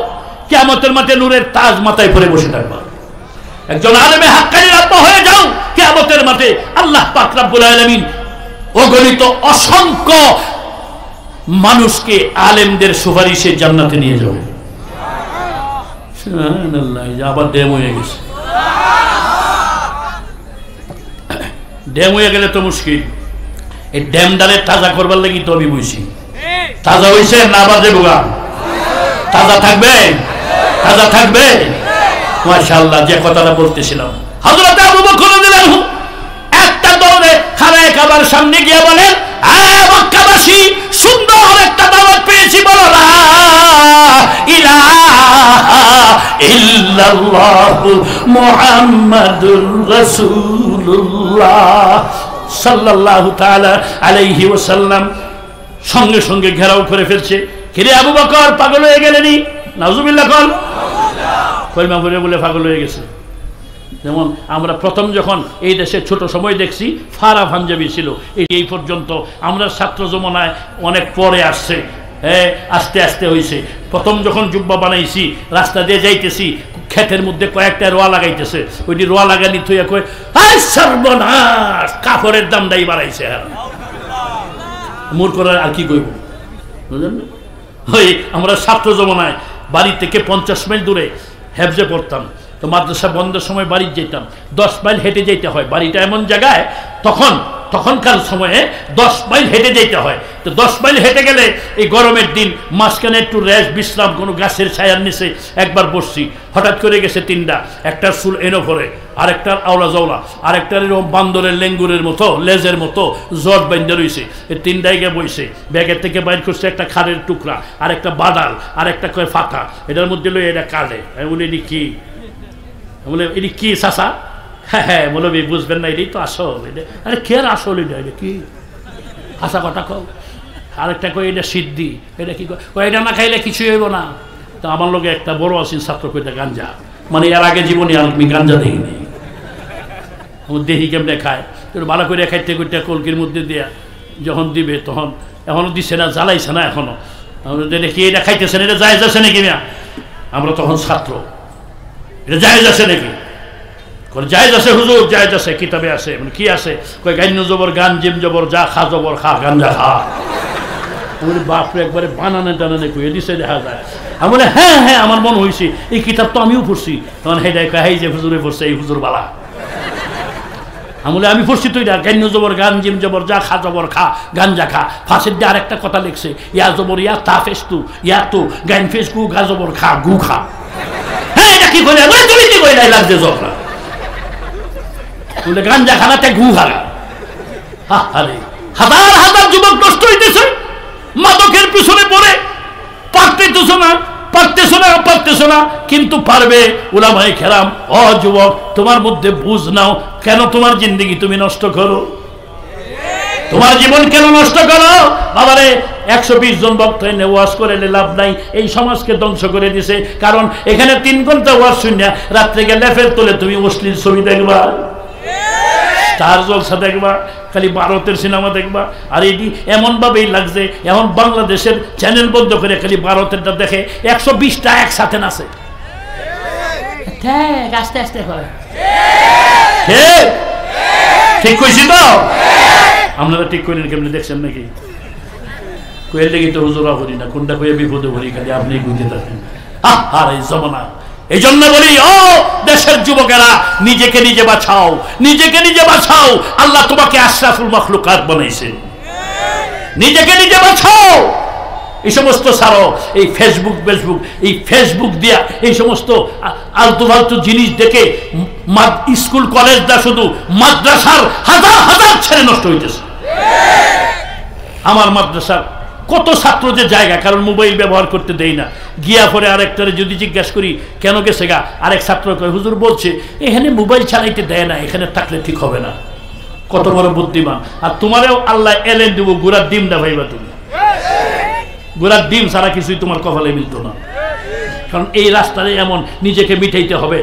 কিয়ামতের মাঠে নূরের তাজ মাথায় পরে বসে থাকবা। একজন আলেমে হাক্কানির আব্বা হয়ে যাও, কিয়ামতের মাঠে আল্লাহ পাক রব্বুল আলামিন অগণিত অসংখ্য মানুষকে আলেমদের সুপারিশে জান্নাতে নিয়ে যাবে। সুবহানাল্লাহ। আবার ড্যাম হয়ে গেছে, ড্যাম হয়ে গেলে তো মুশকিল। এই ড্যাম ডালে তাজা করবার লাগি তো আমি বইছি। তাজা হইছে না আবার দেবো? তাজা থাকবে, তাজা থাকবে। মাশাআল্লাহ। যে কথাটা বলতেছিলাম, হযরত আবু বকর রাদিয়াল্লাহু একটা দৌড়ে খানায় কাবার সামনে গিয়ে বলেন, মক্কাবাসী সুন্দর একটা দাওয়াত পেয়েছি, বলো লা ইলাহা ইল্লাল্লাহু মুহাম্মাদুর রাসূলুল্লাহ সাল্লাল্লাহু তাআলা আলাইহি ওয়াসাল্লাম। সঙ্গে সঙ্গে ঘেরাও করে ফেলছে। কিরে আবু বকর, পাগল হয়ে গেলেনি? নাউজুবিল্লাহ কল। কলমা পড়ে বলে পাগল হয়ে গেছে। যেমন আমরা প্রথম যখন এই দেশে ছোট সময় দেখছি ফারা পাঞ্জাবি ছিল, এই পর্যন্ত আমরা ছাত্র জমানায় অনেক পরে আসছে, হ্যাঁ আস্তে আস্তে হয়েছে। প্রথম যখন জুব্বা বানাইছি, রাস্তা দিয়ে যাইতেছি, ক্ষেতের মধ্যে কয়েকটা রোয়া লাগাইতেছে, ওইটি রোয়া লাগানি থইয়া কয়, আয় সর্বনাশ, কাপড়ের দামটাই বাড়াইছে। মূর্খ আর কি কইব, বুঝলেন? ওই আমরা ছাত্র জমানায় বাড়ি থেকে 50 মাইল দূরে হেফজে পড়তাম, তো মাদ্রাসা বন্ধের সময় বাড়ি যেতাম, 10 মাইল হেঁটে যেতে হয়। বাড়িটা এমন জায়গায় তখনকার সময়ে 10 মাইল হেঁটে যেতে হয়। তো 10 মাইল হেঁটে গেলে এই গরমের দিন মাঝখানে একটু রেস্ট বিশ্রাম কোনো গাছের ছায়ার নিচে একবার বসছি, হঠাৎ করে গেছে তিনটা, একটার চুল এনো করে, আরেকটার আওলা জাওলা, আরেকটার এরকম বান্দরের লেঙ্গুরের মতো লেজের মতো জট বাইন্দা রয়েছে। এই তিনটাই গিয়ে বইছে, ব্যাগের থেকে বাইর করছে একটা খাড়ের টুকরা, আরেকটা বাদাল, আরেকটা কয় ফাঁকা, এটার মধ্যে লই এটা কাজে। আমি বলি এটি কি? বলে এটি কি চাচা? হ্যাঁ হ্যাঁ বলবি, বুঝবেন না, এটাই তো আসল। আরে কে আর আসল? এটা কি হাসা কথা কও। আরেকটা কই এটা সিদ্ধি, এটা কি কয়? এটা না খাইলে কিছুই হইব না। তো আমার লোকে একটা বড় আছেন ছাত্র কইটা গাঞ্জা, মানে এর আগে জীবনে আমি গাঞ্জা দেখিনি, আমার দেহি কেমনে খায়, ভালো করে খাইতে করতে কলকির মধ্যে দেয়া যখন দিবে তখন, এখনো দিচ্ছে না, জ্বালাইছে না এখনো, দেখি এটা খাইতেছেন, এটা জায়েজ আছে নাকি? না আমরা তখন ছাত্র, এটা জায়েজ আছে নাকি? জায়েজ আছে হুজুর, জায়েজ আছে, কিতাবে আছে। মানে কি আছে? কয় গান্য জবর গান, জিম জবর যা, খা জবর খা, গাঞ্জা খা। বলি বাপরে, একবারে বানানে টানানে কয়ে দিছে দেখা যায়। আমি বলে হ্যাঁ হ্যাঁ আমার মন হয়েছে, এই কিতাব তো আমিও পড়ছি। তখন হে দেখ, এই যে হুজুরে পড়ছে, এই হুজুর বালা। আমি বলে আমি পড়ছি তো এটা, গান্য জবর গান, জিম জবর যা, খা জবর খা, গাঞ্জা খা। ফাঁসের দিয়ে আরেকটা কথা লিখছে, ইয়া জবর ইয়া, তা ফেস তু, ইয়া তো গান ফেস গু, গা জবর খা, গু খা। হ্যাঁ এটা কি করে? তুমি কি করে লাগছে জবরা? বলে গাঞ্জা খানাতে গু খানা। আরে হাজার হাজার যুবক নষ্ট হইতেছে মাদকের পিছনে পড়ে, পারতেছো না, কিন্তু পারবে। উলামায়ে কেরাম, ও যুবক, তোমার মধ্যে বুঝ নাও, কেন তোমার জিন্দেগি তুমি নষ্ট করো? তোমার জীবন কেন নষ্ট করো? বাবারে 120 জন বক্তা এনে ওয়াজ করে লাভ নাই, এই সমাজকে ধ্বংস করে দিছে। কারণ এখানে 3 ঘন্টা ওয়াজ শুনিয়া রাত্রে গিয়ে লেফের তোলে তুমি অশ্লীল ছবি দেখবা, স্টার জলসা দেখবা, খালি ভারতের সিনেমা দেখবা। আর এটি এমনভাবেই লাগছে এখন বাংলাদেশের চ্যানেল বন্ধ করে খালি ভারতেরটা দেখে, 120টা একসাথে নাচে। আস্তে আস্তে হয়, ঠিক কইছি তো? আপনারা ঠিক করেন কেমনি দেখছেন নাকি? কয়ে দেখি তো হুজুরা করি না, কোনটা কয়ে বিপদে ভরি, খালি আপনি বুঝতে থাকেন। আর এই জমানা, এই জন্য বলি, ও দেশের যুবকেরা, নিজেকে নিজে বাঁচাও, নিজেকে নিজে বাঁচাও। আল্লাহ তোমাকে আশরাফুল মাখলুকাত বানাইছে, নিজেকে নিজে বাঁচাও। এই সমস্ত ছাড়ো, এই ফেসবুক দিয়া এই সমস্ত আলতু ফালতু জিনিস দেখে স্কুল কলেজ দা শুধু মাদ্রাসার হাজার হাজার ছেলে নষ্ট হইতেছে। আমার মাদ্রাসার কত ছাত্র যে জায়গা, কারণ মোবাইল ব্যবহার করতে দেই না। গিয়া পরে আরেকটারে যদি জিজ্ঞাসা করি কেন গেছে গা, আরেক ছাত্র কয় হুজুর বলছে এখানে মোবাইল চালাইতে দেয় না, এখানে থাকলে ঠিক হবে না। কত বড় বুদ্ধিমান! আর তোমারেও আল্লাহ এলেন দেবো, গুড়ার ডিমটা ভাইবা, তুমি গুড়ার ডিম ছাড়া কিছুই তোমার কপালে মিলত না। কারণ এই রাস্তায় এমন নিজেকে মিটাইতে হবে।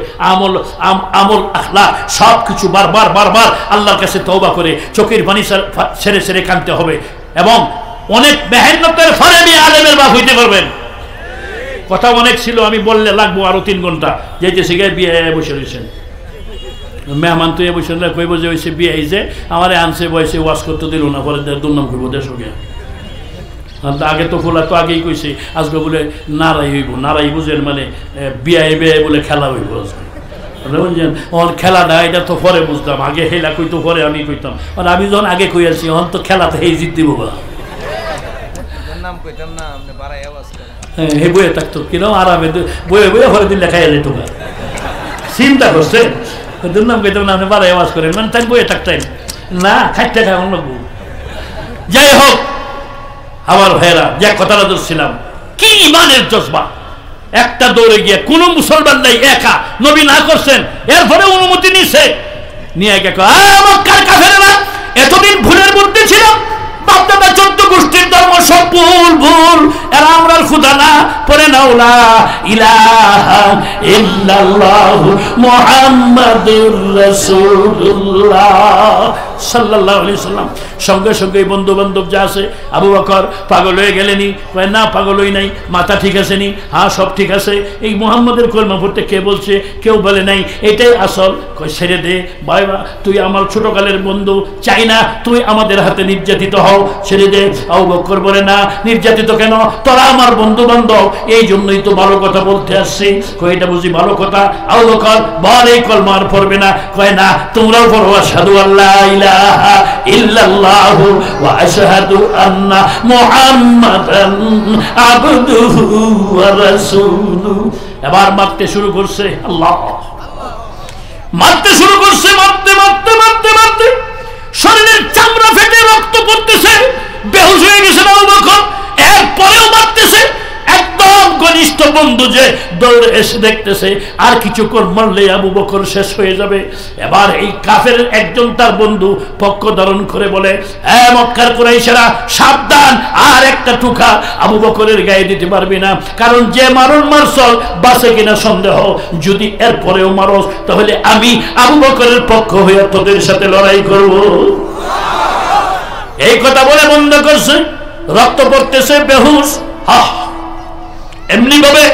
আমল আখলাক সব কিছু বারবার বারবার আল্লাহর কাছে তওবা করে চোখের পানি ছেড়ে ছেড়ে কাঁদতে হবে। এবং অনেক মেহনতের ফলে আমি আলেমের বাপ হইতে পারবেন। কথা অনেক ছিল, আমি বললে লাগবো আরো 3 ঘন্টা। যেতেছি গায়ে বিয়ে বসে রয়েছেন মেহমান তো এ বসে কইব যে হয়েছে বিয়ে আইছে আমার আনছে বয়সে ওয়াশ করতে দিল না, পরে দুর্নাম করবো দেশকে। আগে তো খোলা তো আগেই কইছে আজকে বলে নারাই হইব, নারাই বুঝেন মানে বিয়ে বিয়ে বলে খেলা হইব আজকে বুঝছেন। ওর খেলাটা এটা তো পরে বুঝতাম, আগে হেলা কইতো পরে আমি কইতাম। আর আমি যখন আগে কই আসছি এখন তো খেলাতে এই জিত দিব হে বইয়ে থাকতো কিরম আরামে বইয়ে বইয়ে ঘরে দিন লেখাই যেত না। চিন্তা করছে দুর্নাম কইতাম না, আপনি বাড়াই আওয়াজ করেন মানে তাই বইয়ে থাকতেন না, খাইতে খাই অন্য। যাই হোক আমার ভাইয়েরা, যে কথাটা ধরছিলাম, কি ইমানের জজবা! একটা দৌড়ে গিয়ে কোন মুসলমান নাই, একা নবী না করছেন, এরপরে অনুমতি নিছে নিয়ে গিয়ে মক্কার কাফেরেরা এতদিন ভুলের মধ্যে ছিল, বাপদাদা 14 গোষ্ঠীর ধর্ম সব ভুল ভুল, এরা আমরা খুদা না পরে না লা ইলাহা ইল্লাল্লাহু মুহাম্মাদুর রাসূলুল্লাহ সাল্লাল্লাহু আলাইহি সাল্লাম। সঙ্গে সঙ্গে বন্ধু বান্ধব যা আছে, আবু বকর পাগল হয়ে গেলেনি? না পাগল হই নাই। মাথা ঠিক আছে নি? হ্যাঁ সব ঠিক আছে। এই মুহাম্মাদের কলমা পড়তে কে বলছে? কেউ বলে নাই। এটাই আসল। ছেড়ে দে ভাইবা, তুই আমার ছোটকালের বন্ধু, চাই না তুই আমাদের হাতে নির্যাতিত হও, ছেড়ে দে। আবু বকর বলে না, নির্যাতিত কেন? তোরা আমার বন্ধু বান্ধব, এই জন্যই তো ভালো কথা বলতে আসছি। এটা বুঝি ভালো কথা? আবু বকর বল এই কলমা আর পড়বে না। কয় না, তোমরাও পড়ো আশহাদু আল্লা ইলাহা ইল্লাল্লাহু ওয়া আশহাদু আন্না মুহাম্মাদান আবদুহু ওয়া রাসূলুহু। এবার মারতে শুরু করছে, আল্লাহ মারতে শুরু করছে, মারতে মারতে মারতে মারতে শরীরের চামড়া ফেটে রক্ত পড়তেছে, বেহুশ হয়ে গেছে আবু বকর। এরপরেও মারতেছে। একদম ঘনিষ্ঠ বন্ধু যে দৌড়ে এসে দেখতেছে আর কিছুক্ষণ মারলে আবু বকর শেষ হয়ে যাবে। এবার এই কাফের একজন তার বন্ধু পক্ষ ধারণ করে বলে, হ্যাঁ মক্কার কুরাইশেরা সাবধান, আর একটা টুকা আবু বকরের গায়ে দিতে পারবি না, কারণ যে মারণ মারছল বাঁচে কিনা সন্দেহ, যদি এরপরেও মারস তাহলে আমি আবু বকরের পক্ষ হয়ে তোদের সাথে লড়াই করব। এই কথা বলে বন্ধ করছে, রক্ত পড়তেছে, বেহুশ। এমনি ভাবে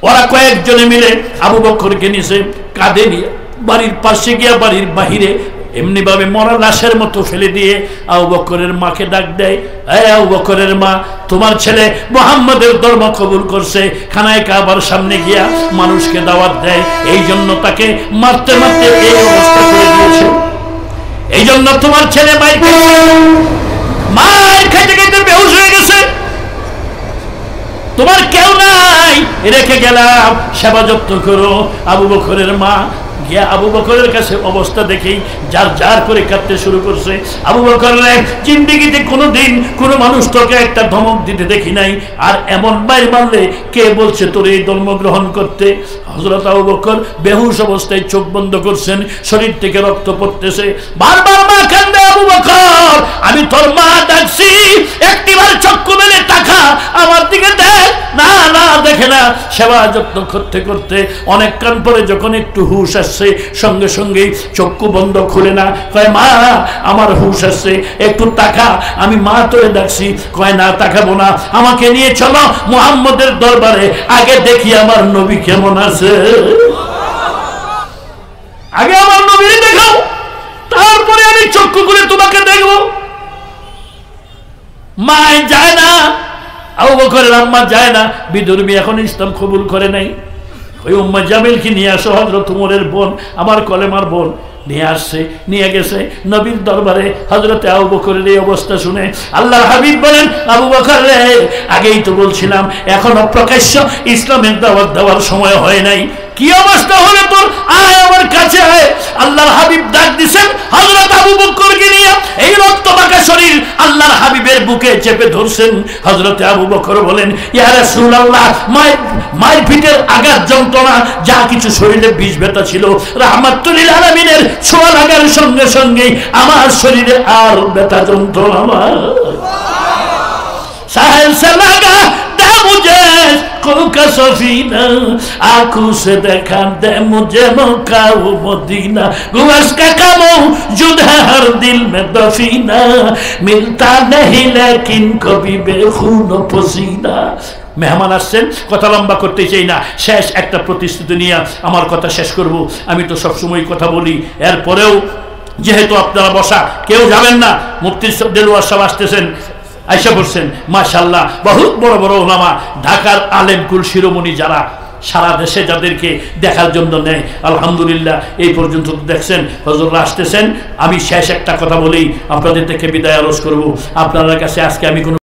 ওরা কয়েকজনে মিলে আবু বকরকে নিছে, কাঁধে নিয়ে বাড়ির পাশে গিয়া বাড়ির বাহিরে এমনি ভাবে মরা লাশের মতো ফেলে দিয়ে আবু বকরের মাকে ডাক দেয়, এই আবু বকরের মা, তোমার ছেলে মুহাম্মাদের ধর্ম কবুল করছে। খানায় কাবার সামনে গিয়া মানুষকে দাওয়াত দেয়, এই জন্য তাকে মারতে মারতে এই অবস্থা করে দিয়েছে। এই জন্য তোমার ছেলে মায়ের খাইতে খাইতে বেহুশ হয়ে গেছে, তোমার কেউ নাই, রেখে গেলাম, সেবা যত্ন করো। আবু বকরের মা গিয়া আবু বকরের কাছে অবস্থা দেখেই যার যার করে কাঁদতে শুরু করছে। আবু বকর জিন্দেগিতে কোনোদিন কোনো মানুষ তোকে একটা ধমক দিতে দেখি নাই, আর এমন বাইর মারলে কে বলছে তোর এই ধর্ম গ্রহণ করতে? হযরত আবু বকর বেহুশ অবস্থায় চোখ বন্ধ করছেন, শরীর থেকে রক্ত পড়তেছে। বারবার মা কান্দে, আবু বকর আমি তোর মা ডাকছি, একটিবার চক্ষু মেলে তাকা, আমার দিকে দেখ। না না, দেখে না। সেবা যত্ন করতে করতে অনেকক্ষণ পরে যখন একটু হুশ আসছে, সঙ্গে সঙ্গেই চক্ষু বন্ধ খুলে না, কয় মা আমার হুশ আসছে, একটু তাকা, আমি মা তোরে ডাকছি। কয় না, তাকাবো না, আমাকে নিয়ে চলো মুহাম্মদের দরবারে, আগে দেখি আমার নবী কেমন আছে, আগে আমার নবী দেখাও, তারপরে আমি চক্ষু করে তোমাকে দেখবো। মা যায় না, আবু বকরের আম্মা যায় না, বিধর্মী এখন ইসলাম কবুল করে নাই। ওই উম্মে জামিলকে নিয়ে আসো, হযরত ওমরের বোন, আমার কলেমার বোন, নিয়ে আসছে, নিয়ে গেছে নবীর দরবারে। হযরতে আবু বকরের এই অবস্থা শুনে আল্লাহর হাবিব বলেন, আবু বকর রে, আগেই তো বলছিলাম এখনো প্রকাশ্য ইসলামের দাওয়াত দেওয়ার সময় হয় নাই, কি অবস্থা হলো তোর, আয় আমার কাছে আয়। আল্লাহর হাবিব ডাক দিছেন হযরত আবু বকরকে নিয়ে, এই রক্তমাখা শরীর আল্লাহর হাবিবের বুকে চেপে ধরছেন। হযরতে আবু বকর বলেন, ইয়া রাসূলুল্লাহ, মায়ের পিঠের আঘাত যন্ত্রণা যা কিছু শরীরে বিষ ব্যথা ছিল, রাহমাতুল লিল আলামিনের ছোঁয়া লাগার সঙ্গে সঙ্গে আমার শরীরে আর ব্যথা যন্ত্রণা সাহেল সে লাগা দে মুঝে आंखों का सफीना, आंखों से देखा दे मुझे मौका वो मदीना, गुवस का कमो जुदा हर दिल में दफीना, मिलता नहीं लेकिन कभी बेखूनो पसीना। মেহমান আসছেন, কথা লম্বা করতে চাই না, শেষ একটা প্রতিশ্রুতি নিয়ে আমার কথা শেষ করব। আমি তো সবসময় কথা বলি, এরপরেও যেহেতু আপনারা বসা, কেউ যাবেন না, মুফতি দেলোয়ার সাহেব আসতেছেন, আয়সা করছেন, মাশাআল্লাহ বহুত বড় বড় ওলামা, ঢাকার আলেমকুল শিরোমণি যারা সারা দেশে যাদেরকে দেখার জন্য নেয়, আলহামদুলিল্লাহ এই পর্যন্ত দেখছেন হুজুররা আসতেছেন। আমি শেষ একটা কথা বলেই আপনাদের থেকে বিদায় আরজ করব। আপনাদের কাছে আজকে আমি কোনো